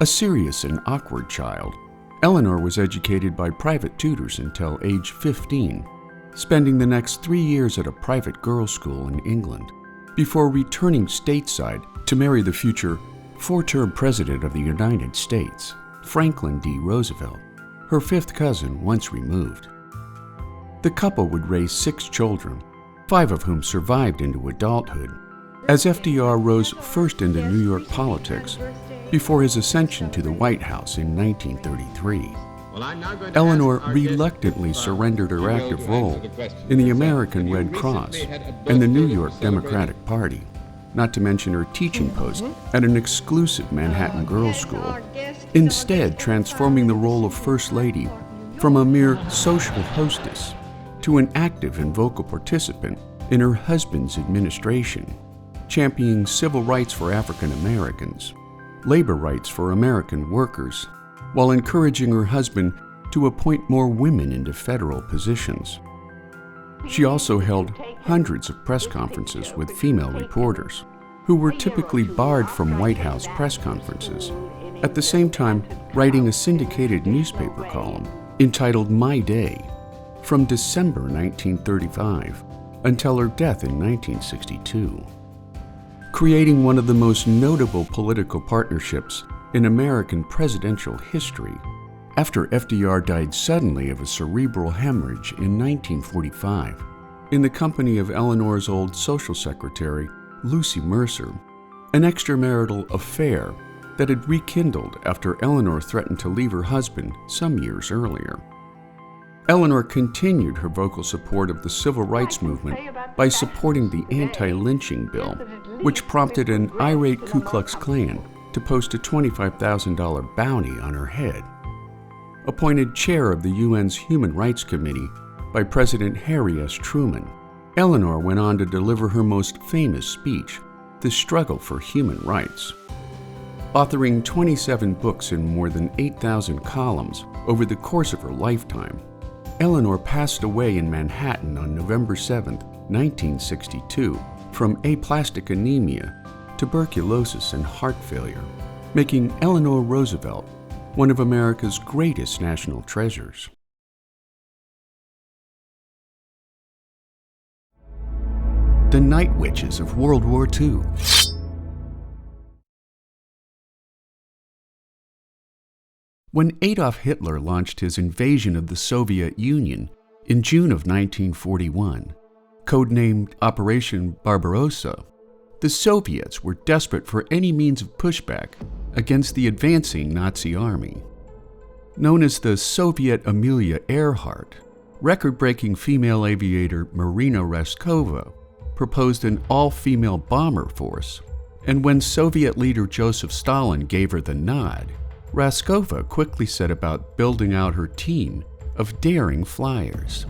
Speaker 1: A serious and awkward child, Eleanor was educated by private tutors until age 15, spending the next 3 years at a private girls' school in England, before returning stateside to marry the future four-term President of the United States, Franklin D. Roosevelt, her fifth cousin once removed. The couple would raise 6 children, 5 of whom survived into adulthood, as FDR rose first into New York politics before his ascension to the White House in 1933. Eleanor reluctantly surrendered her active role in the American Red Cross and the New York Democratic Party, not to mention her teaching post at an exclusive Manhattan girls' school, instead transforming the role of First Lady from a mere social hostess to an active and vocal participant in her husband's administration, championing civil rights for African Americans, labor rights for American workers, while encouraging her husband to appoint more women into federal positions. She also held hundreds of press conferences with female reporters, who were typically barred from White House press conferences, at the same time writing a syndicated newspaper column entitled My Day from December 1935 until her death in 1962, creating one of the most notable political partnerships in American presidential history after FDR died suddenly of a cerebral hemorrhage in 1945 in the company of Eleanor's old social secretary, Lucy Mercer, an extramarital affair that had rekindled after Eleanor threatened to leave her husband some years earlier. Eleanor continued her vocal support of the civil rights movement by supporting the anti-lynching bill, which prompted an irate Ku Klux Klan to post a $25,000 bounty on her head. Appointed chair of the UN's Human Rights Committee by President Harry S. Truman, Eleanor went on to deliver her most famous speech, The Struggle for Human Rights. Authoring 27 books in more than 8,000 columns over the course of her lifetime, Eleanor passed away in Manhattan on November 7, 1962, from aplastic anemia, tuberculosis, and heart failure, making Eleanor Roosevelt one of America's greatest national treasures. The Night Witches of World War II. When Adolf Hitler launched his invasion of the Soviet Union in June of 1941, codenamed Operation Barbarossa, the Soviets were desperate for any means of pushback against the advancing Nazi army. Known as the Soviet Amelia Earhart, record-breaking female aviator Marina Raskova proposed an all-female bomber force, and when Soviet leader Joseph Stalin gave her the nod, Raskova quickly set about building out her team of daring flyers.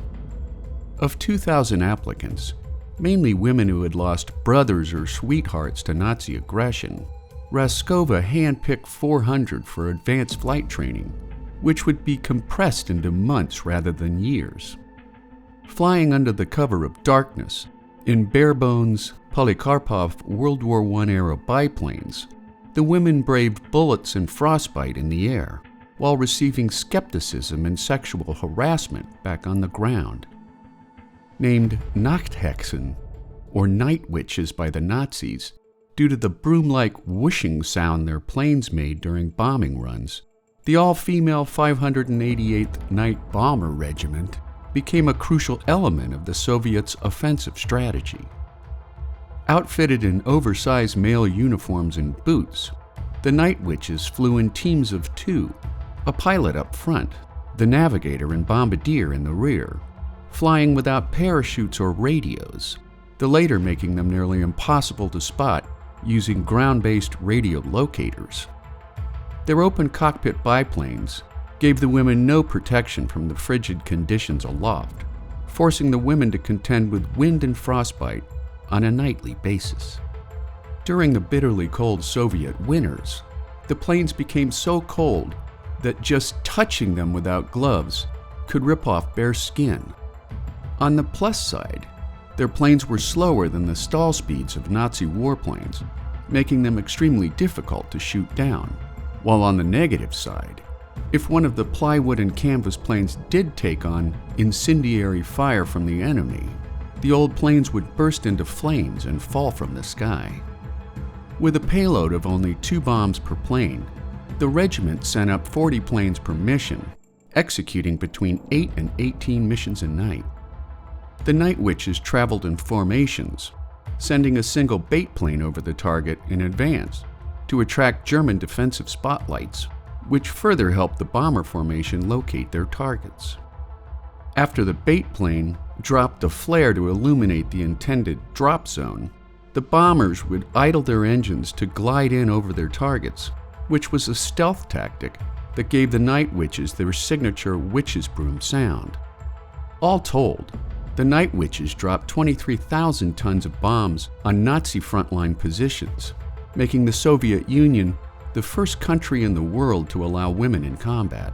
Speaker 1: Of 2,000 applicants, mainly women who had lost brothers or sweethearts to Nazi aggression, Raskova handpicked 400 for advanced flight training, which would be compressed into months rather than years. Flying under the cover of darkness in bare-bones Polikarpov World War I-era biplanes, the women braved bullets and frostbite in the air, while receiving skepticism and sexual harassment back on the ground. Named Nachthexen, or Night Witches by the Nazis, due to the broom-like whooshing sound their planes made during bombing runs, the all-female 588th Night Bomber Regiment became a crucial element of the Soviets' offensive strategy. Outfitted in oversized male uniforms and boots, the Night Witches flew in teams of 2, a pilot up front, the navigator and bombardier in the rear, flying without parachutes or radios, the later making them nearly impossible to spot using ground-based radio locators. Their open cockpit biplanes gave the women no protection from the frigid conditions aloft, forcing the women to contend with wind and frostbite on a nightly basis. During the bitterly cold Soviet winters, the planes became so cold that just touching them without gloves could rip off bare skin. On the plus side, their planes were slower than the stall speeds of Nazi warplanes, making them extremely difficult to shoot down. While on the negative side, if one of the plywood and canvas planes did take on incendiary fire from the enemy, the old planes would burst into flames and fall from the sky. With a payload of only 2 bombs per plane, the regiment sent up 40 planes per mission, executing between 8 and 18 missions a night. The Night Witches traveled in formations, sending a single bait plane over the target in advance to attract German defensive spotlights, which further helped the bomber formation locate their targets. After the bait plane dropped a flare to illuminate the intended drop zone, the bombers would idle their engines to glide in over their targets, which was a stealth tactic that gave the Night Witches their signature witch's broom sound. All told, the Night Witches dropped 23,000 tons of bombs on Nazi frontline positions, making the Soviet Union the first country in the world to allow women in combat.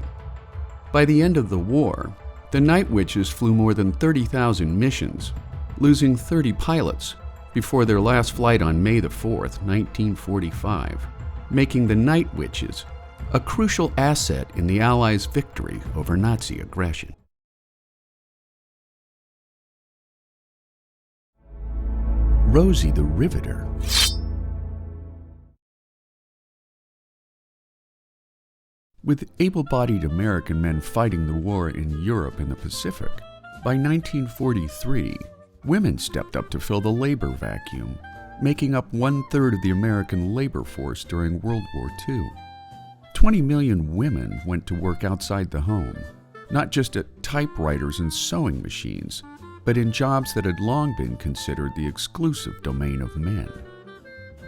Speaker 1: By the end of the war, the Night Witches flew more than 30,000 missions, losing 30 pilots before their last flight on May 4th, 1945, making the Night Witches a crucial asset in the Allies' victory over Nazi aggression. Rosie the Riveter. With able-bodied American men fighting the war in Europe and the Pacific, by 1943, women stepped up to fill the labor vacuum, making up 1/3 of the American labor force during World War II. 20 million women went to work outside the home, not just at typewriters and sewing machines, but in jobs that had long been considered the exclusive domain of men.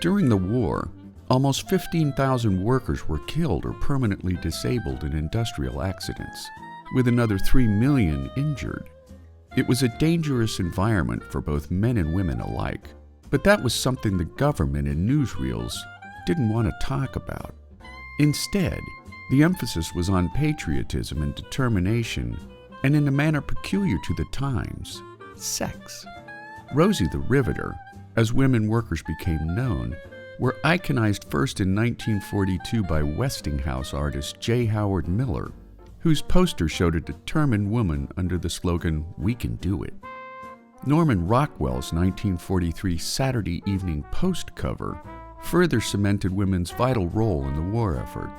Speaker 1: During the war, almost 15,000 workers were killed or permanently disabled in industrial accidents, with another 3 million injured. It was a dangerous environment for both men and women alike, but that was something the government and newsreels didn't want to talk about. Instead, the emphasis was on patriotism and determination, and in a manner peculiar to the times, sex. Rosie the Riveter, as women workers became known, were iconized first in 1942 by Westinghouse artist J. Howard Miller, whose poster showed a determined woman under the slogan, "We can do it." Norman Rockwell's 1943 Saturday Evening Post cover further cemented women's vital role in the war effort.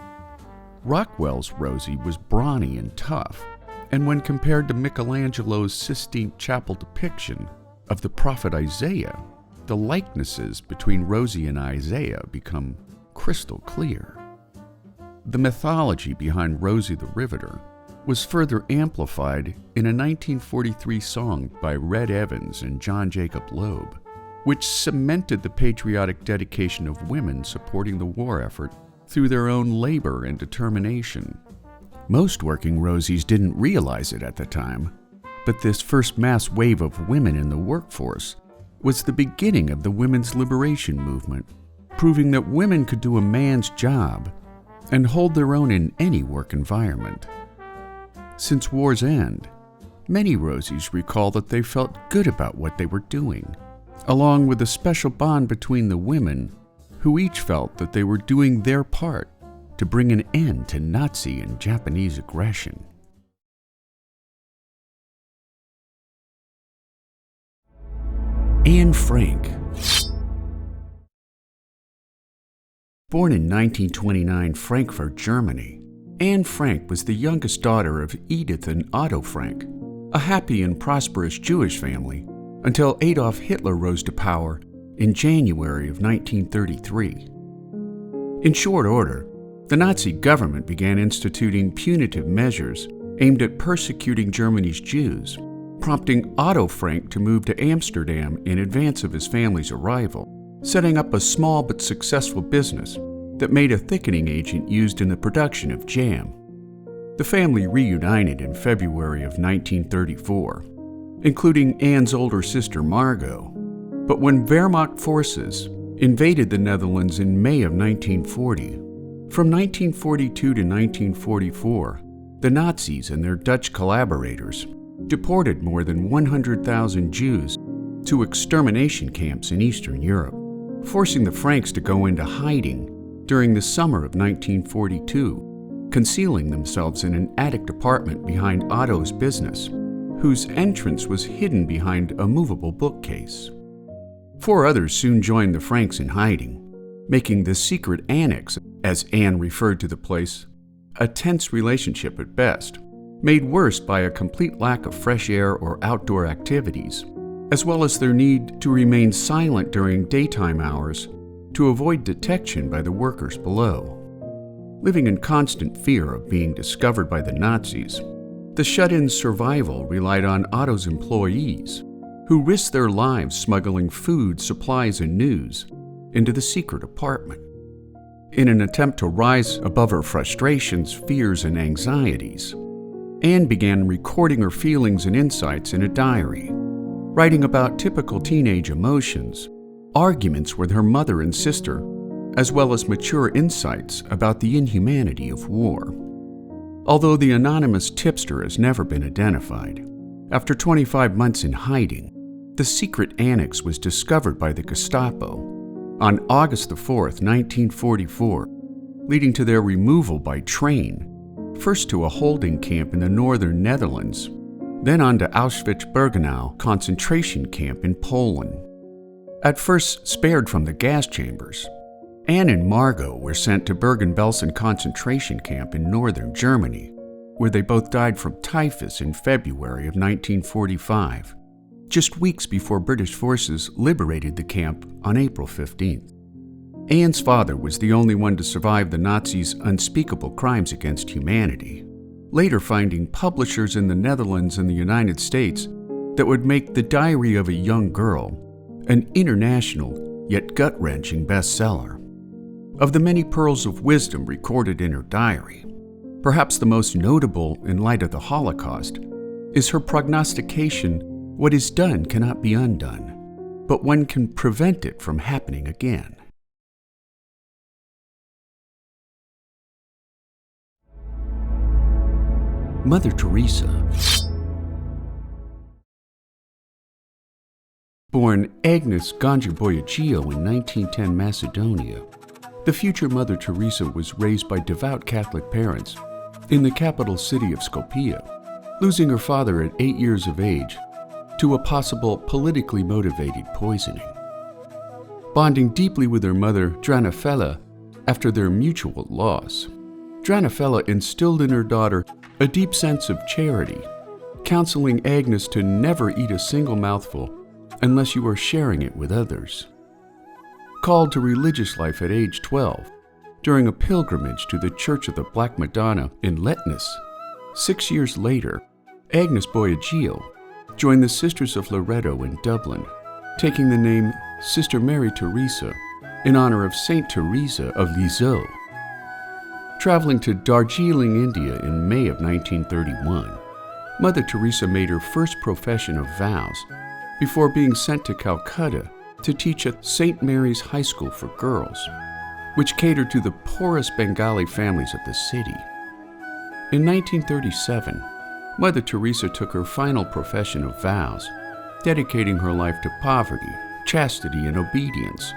Speaker 1: Rockwell's Rosie was brawny and tough, and when compared to Michelangelo's Sistine Chapel depiction of the prophet Isaiah, the likenesses between Rosie and Isaiah become crystal clear. The mythology behind Rosie the Riveter was further amplified in a 1943 song by Red Evans and John Jacob Loeb, which cemented the patriotic dedication of women supporting the war effort through their own labor and determination. Most working Rosies didn't realize it at the time, but this first mass wave of women in the workforce was the beginning of the women's liberation movement, proving that women could do a man's job and hold their own in any work environment. Since war's end, many Rosies recall that they felt good about what they were doing, along with a special bond between the women who each felt that they were doing their part to bring an end to Nazi and Japanese aggression. Anne Frank. Born in 1929 Frankfurt, Germany, Anne Frank was the youngest daughter of Edith and Otto Frank, a happy and prosperous Jewish family, until Adolf Hitler rose to power in January of 1933. In short order, the Nazi government began instituting punitive measures aimed at persecuting Germany's Jews, prompting Otto Frank to move to Amsterdam in advance of his family's arrival, setting up a small but successful business that made a thickening agent used in the production of jam. The family reunited in February of 1934, including Anne's older sister Margot. But when Wehrmacht forces invaded the Netherlands in May of 1940, From 1942 to 1944, the Nazis and their Dutch collaborators deported more than 100,000 Jews to extermination camps in Eastern Europe, forcing the Franks to go into hiding during the summer of 1942, concealing themselves in an attic apartment behind Otto's business, whose entrance was hidden behind a movable bookcase. 4 others soon joined the Franks in hiding, making the secret annex, as Anne referred to the place, a tense relationship at best, made worse by a complete lack of fresh air or outdoor activities, as well as their need to remain silent during daytime hours to avoid detection by the workers below. Living in constant fear of being discovered by the Nazis, the shut-in survival relied on Otto's employees, who risked their lives smuggling food, supplies, and news into the secret apartment. In an attempt to rise above her frustrations, fears, and anxieties, Anne began recording her feelings and insights in a diary, writing about typical teenage emotions, arguments with her mother and sister, as well as mature insights about the inhumanity of war. Although the anonymous tipster has never been identified, after 25 months in hiding, the secret annex was discovered by the Gestapo on August 4, 1944, leading to their removal by train, first to a holding camp in the northern Netherlands, then on to Auschwitz-Birkenau concentration camp in Poland. At first spared from the gas chambers, Anne and Margot were sent to Bergen-Belsen concentration camp in northern Germany, where they both died from typhus in February of 1945, just weeks before British forces liberated the camp on April 15th. Anne's father was the only one to survive the Nazis' unspeakable crimes against humanity, later finding publishers in the Netherlands and the United States that would make The Diary of a Young Girl an international yet gut-wrenching bestseller. Of the many pearls of wisdom recorded in her diary, perhaps the most notable in light of the Holocaust is her prognostication: what is done cannot be undone, but one can prevent it from happening again. Mother Teresa. Born Agnes Ganji-Boyajiu in 1910 Macedonia, the future Mother Teresa was raised by devout Catholic parents in the capital city of Skopje, losing her father at 8 years of age to a possible politically motivated poisoning. Bonding deeply with her mother, Dranafella, after their mutual loss, Dranafella instilled in her daughter a deep sense of charity, counseling Agnes to never eat a single mouthful unless you are sharing it with others. Called to religious life at age 12, during a pilgrimage to the Church of the Black Madonna in Letnes, 6 years later, Agnes Boyajiu joined the Sisters of Loreto in Dublin, taking the name Sister Mary Teresa in honor of Saint Teresa of Lisieux. Traveling to Darjeeling, India in May of 1931, Mother Teresa made her first profession of vows before being sent to Calcutta to teach at St. Mary's High School for Girls, which catered to the poorest Bengali families of the city. In 1937, Mother Teresa took her final profession of vows, dedicating her life to poverty, chastity, and obedience,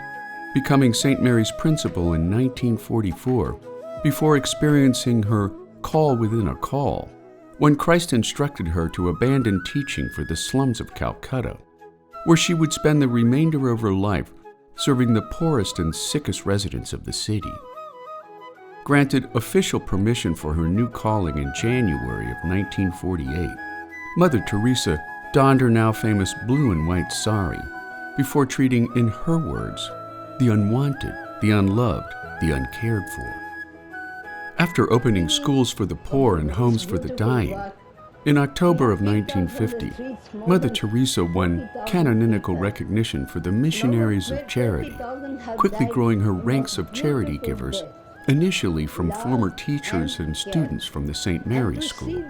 Speaker 1: becoming St. Mary's principal in 1944, before experiencing her call within a call, when Christ instructed her to abandon teaching for the slums of Calcutta, where she would spend the remainder of her life serving the poorest and sickest residents of the city. Granted official permission for her new calling in January of 1948, Mother Teresa donned her now famous blue and white sari before treating, in her words, the unwanted, the unloved, the uncared for. After opening schools for the poor and homes for the dying, in October of 1950, Mother Teresa won canonical recognition for the Missionaries of Charity, quickly growing her ranks of charity givers, initially from former teachers and students from the St. Mary's School,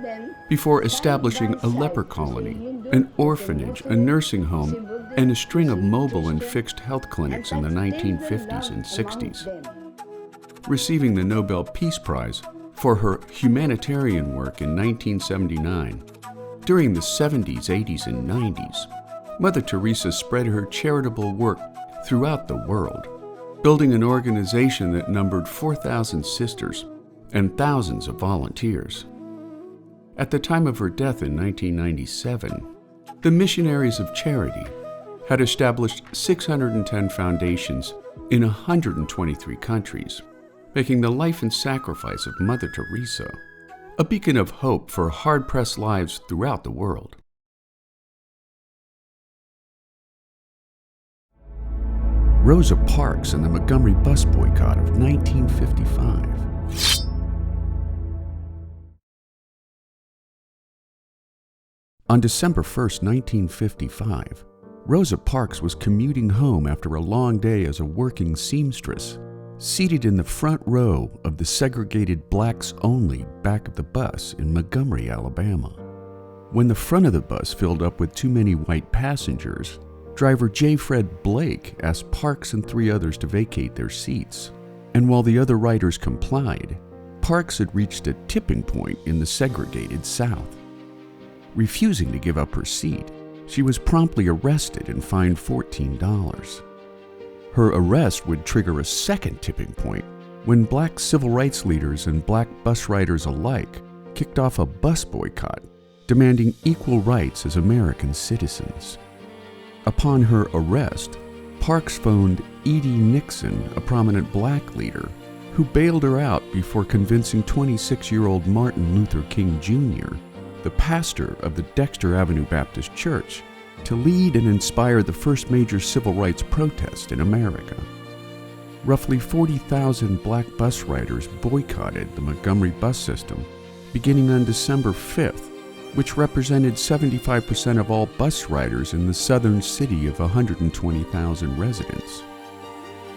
Speaker 1: before establishing a leper colony, an orphanage, a nursing home, and a string of mobile and fixed health clinics in the 1950s and 60s. receiving the Nobel Peace Prize for her humanitarian work in 1979. During the 70s, 80s, and 90s, Mother Teresa spread her charitable work throughout the world, building an organization that numbered 4,000 sisters and thousands of volunteers. At the time of her death in 1997, the Missionaries of Charity had established 610 foundations in 123 countries, making the life and sacrifice of Mother Teresa a beacon of hope for hard-pressed lives throughout the world. Rosa Parks and the Montgomery bus boycott of 1955. On December 1, 1955, Rosa Parks was commuting home after a long day as a working seamstress, seated in the front row of the segregated blacks-only back of the bus in Montgomery, Alabama. When the front of the bus filled up with too many white passengers, driver J. Fred Blake asked Parks and 3 others to vacate their seats, and while the other riders complied, Parks had reached a tipping point in the segregated South. Refusing to give up her seat, she was promptly arrested and fined $14. Her arrest would trigger a second tipping point when black civil rights leaders and black bus riders alike kicked off a bus boycott, demanding equal rights as American citizens. Upon her arrest, Parks phoned Edie Nixon, a prominent black leader, who bailed her out before convincing 26-year-old Martin Luther King Jr., the pastor of the Dexter Avenue Baptist Church, to lead and inspire the first major civil rights protest in America. Roughly 40,000 black bus riders boycotted the Montgomery bus system beginning on December 5th, which represented 75% of all bus riders in the southern city of 120,000 residents.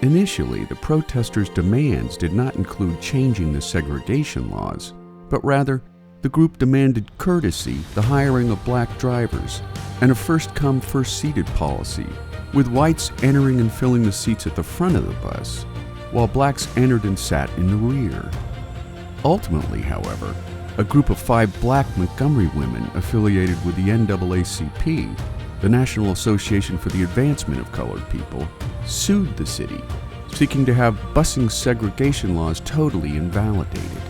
Speaker 1: Initially, the protesters' demands did not include changing the segregation laws, but rather the group demanded courtesy, the hiring of black drivers, and a first-come, first-seated policy, with whites entering and filling the seats at the front of the bus, while blacks entered and sat in the rear. Ultimately, however, a group of 5 black Montgomery women affiliated with the NAACP, the National Association for the Advancement of Colored People, sued the city, seeking to have busing segregation laws totally invalidated.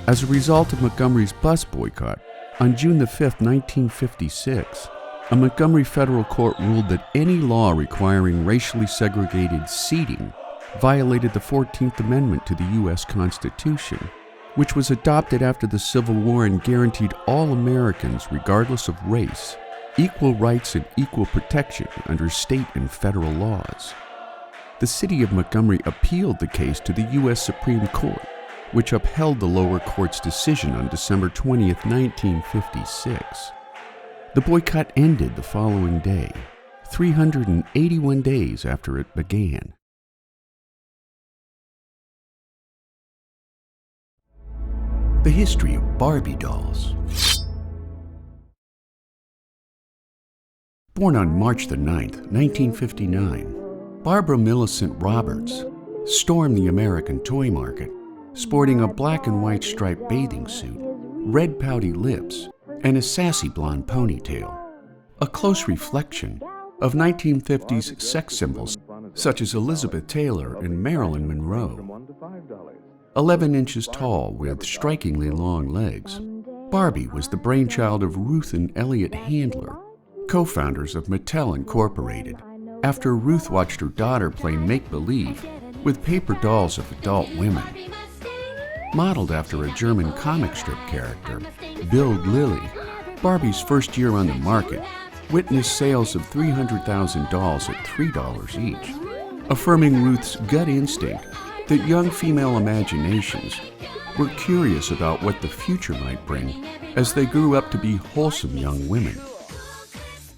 Speaker 1: As a result of Montgomery's bus boycott, on June 5, 1956, a Montgomery federal court ruled that any law requiring racially segregated seating violated the 14th Amendment to the U.S. Constitution, which was adopted after the Civil War and guaranteed all Americans, regardless of race, equal rights and equal protection under state and federal laws. The city of Montgomery appealed the case to the U.S. Supreme Court, which upheld the lower court's decision on December 20, 1956. The boycott ended the following day, 381 days after it began. The history of Barbie dolls. Born on March 9, 1959, Barbara Millicent Roberts stormed the American toy market, sporting a black and white striped bathing suit, red pouty lips, and a sassy blonde ponytail, a close reflection of 1950s sex symbols such as Elizabeth Taylor and Marilyn Monroe. 11 inches tall with strikingly long legs, Barbie was the brainchild of Ruth and Elliot Handler, co-founders of Mattel Incorporated, after Ruth watched her daughter play make-believe with paper dolls of adult women. Modeled after a German comic strip character, Bild Lilly, Barbie's first year on the market witnessed sales of 300,000 dolls at $3 each, affirming Ruth's gut instinct that young female imaginations were curious about what the future might bring as they grew up to be wholesome young women.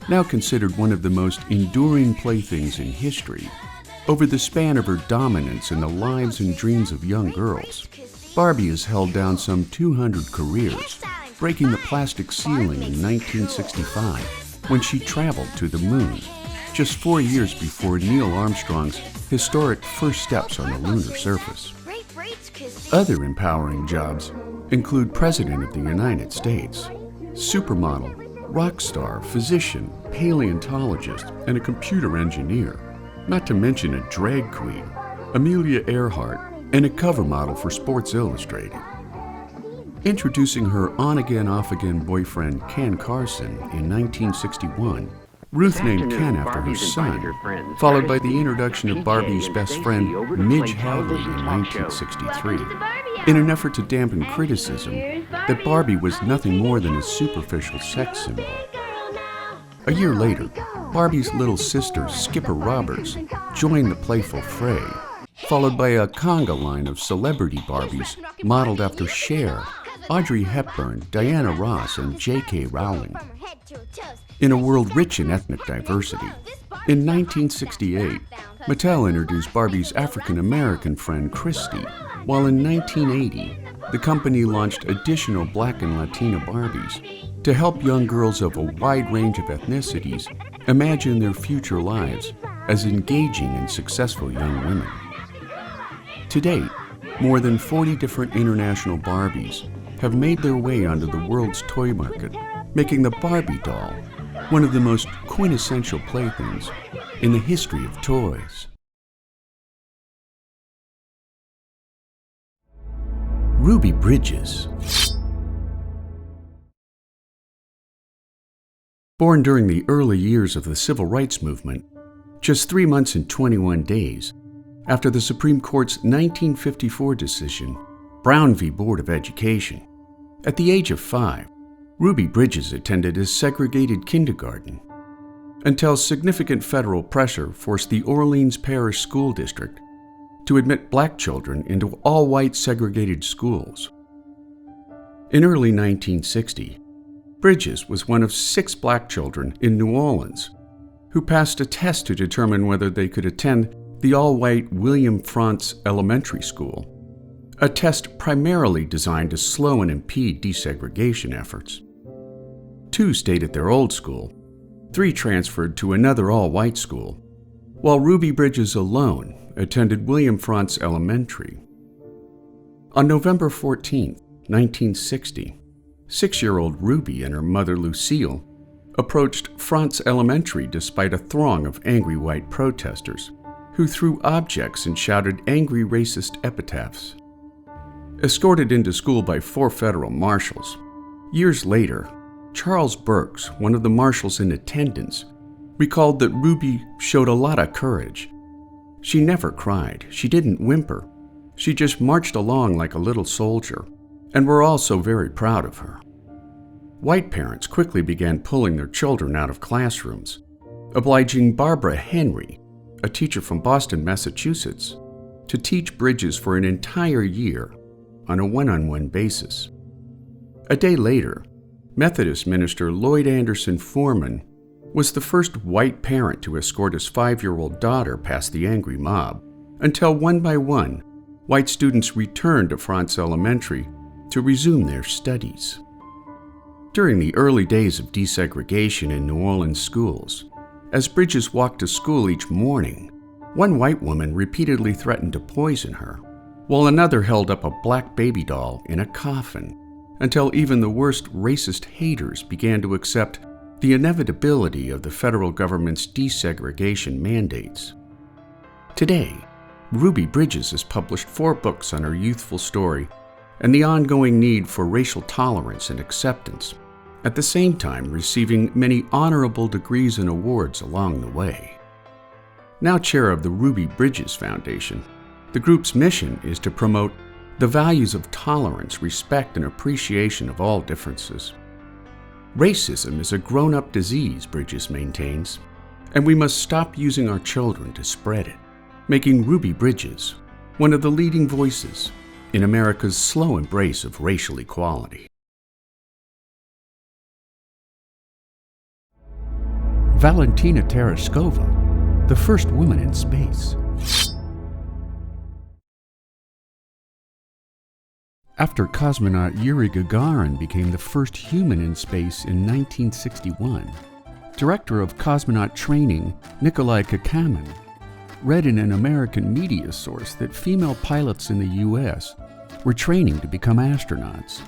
Speaker 1: Now considered one of the most enduring playthings in history, over the span of her dominance in the lives and dreams of young girls, Barbie has held down some 200 careers, breaking the plastic ceiling in 1965 when she traveled to the moon, just 4 years before Neil Armstrong's historic first steps on the lunar surface. Other empowering jobs include President of the United States, supermodel, rock star, physician, paleontologist, and a computer engineer, not to mention a drag queen, Amelia Earhart, and a cover model for Sports Illustrated. Introducing her on-again, off-again boyfriend Ken Carson in 1961, Ruth named Ken after her son, followed by the introduction of Barbie's best friend, Midge Hadley, in 1963, in an effort to dampen criticism that Barbie was nothing more than a superficial sex symbol. A year later, Barbie's little sister, Skipper Roberts, joined the playful fray, followed by a conga line of celebrity Barbies modeled after Cher, Audrey Hepburn, Diana Ross, and J.K. Rowling. In a world rich in ethnic diversity, in 1968, Mattel introduced Barbie's African-American friend Christy, while in 1980, the company launched additional Black and Latina Barbies to help young girls of a wide range of ethnicities imagine their future lives as engaging and successful young women. To date, more than 40 different international Barbies have made their way onto the world's toy market, making the Barbie doll one of the most quintessential playthings in the history of toys. Ruby Bridges. Born during the early years of the Civil Rights Movement, just 3 months and 21 days after the Supreme Court's 1954 decision, Brown v. Board of Education, at the age of 5, Ruby Bridges attended a segregated kindergarten until significant federal pressure forced the Orleans Parish School District to admit black children into all-white segregated schools. In early 1960, Bridges was one of 6 black children in New Orleans who passed a test to determine whether they could attend the all-white William Frantz Elementary School, a test primarily designed to slow and impede desegregation efforts. 2 stayed at their old school, 3 transferred to another all-white school, while Ruby Bridges alone attended William Frantz Elementary. On November 14, 1960, 6-year-old Ruby and her mother Lucille approached Frantz Elementary despite a throng of angry white protesters who threw objects and shouted angry racist epitaphs. Escorted into school by 4 federal marshals, years later, Charles Burks, one of the marshals in attendance, recalled that Ruby showed a lot of courage. She never cried, she didn't whimper, she just marched along like a little soldier, and we're all so very proud of her. White parents quickly began pulling their children out of classrooms, obliging Barbara Henry, a teacher from Boston, Massachusetts, to teach Bridges for an entire year on a one-on-one basis. A day later, Methodist minister Lloyd Anderson Foreman was the first white parent to escort his 5-year-old daughter past the angry mob, until one by one, white students returned to Frantz Elementary to resume their studies. During the early days of desegregation in New Orleans schools, as Bridges walked to school each morning, one white woman repeatedly threatened to poison her, while another held up a black baby doll in a coffin, until even the worst racist haters began to accept the inevitability of the federal government's desegregation mandates. Today, Ruby Bridges has published 4 books on her youthful story and the ongoing need for racial tolerance and acceptance, at the same time receiving many honorable degrees and awards along the way. Now chair of the Ruby Bridges Foundation, the group's mission is to promote the values of tolerance, respect, and appreciation of all differences. Racism is a grown-up disease, Bridges maintains, and we must stop using our children to spread it, making Ruby Bridges one of the leading voices in America's slow embrace of racial equality. Valentina Tereshkova, the first woman in space. After cosmonaut Yuri Gagarin became the first human in space in 1961, director of cosmonaut training Nikolai Kakamin read in an American media source that female pilots in the U.S. were training to become astronauts.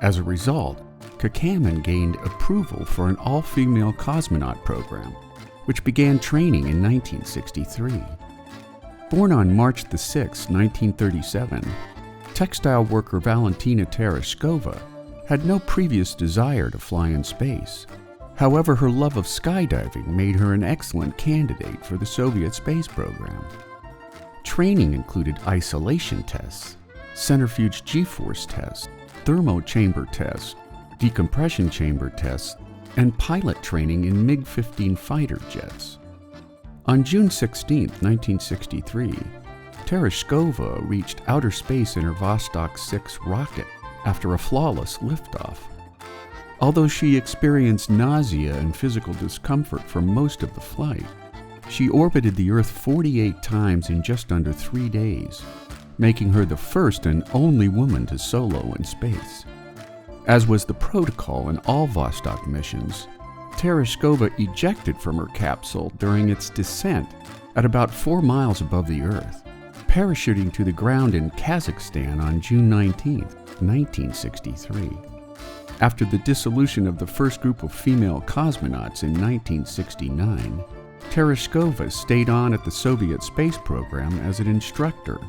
Speaker 1: As a result, Kakaman gained approval for an all-female cosmonaut program, which began training in 1963. Born on March 6, 1937, textile worker Valentina Tereshkova had no previous desire to fly in space. However, her love of skydiving made her an excellent candidate for the Soviet space program. Training included isolation tests, centrifuge G-force tests, thermo-chamber tests, decompression chamber tests, and pilot training in MiG-15 fighter jets. On June 16, 1963, Tereshkova reached outer space in her Vostok 6 rocket after a flawless liftoff. Although she experienced nausea and physical discomfort for most of the flight, she orbited the Earth 48 times in just under 3 days, making her the first and only woman to solo in space. As was the protocol in all Vostok missions, Tereshkova ejected from her capsule during its descent at about 4 miles above the Earth, parachuting to the ground in Kazakhstan on June 19, 1963. After the dissolution of the first group of female cosmonauts in 1969, Tereshkova stayed on at the Soviet space program as an instructor,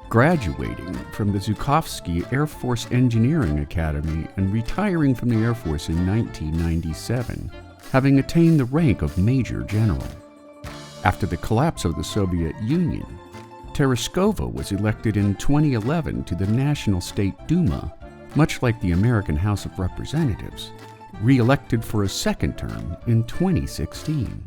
Speaker 1: graduating from the Zhukovsky Air Force Engineering Academy and retiring from the Air Force in 1997, having attained the rank of Major General. After the collapse of the Soviet Union, Tereshkova was elected in 2011 to the National State Duma, much like the American House of Representatives, re-elected for a second term in 2016.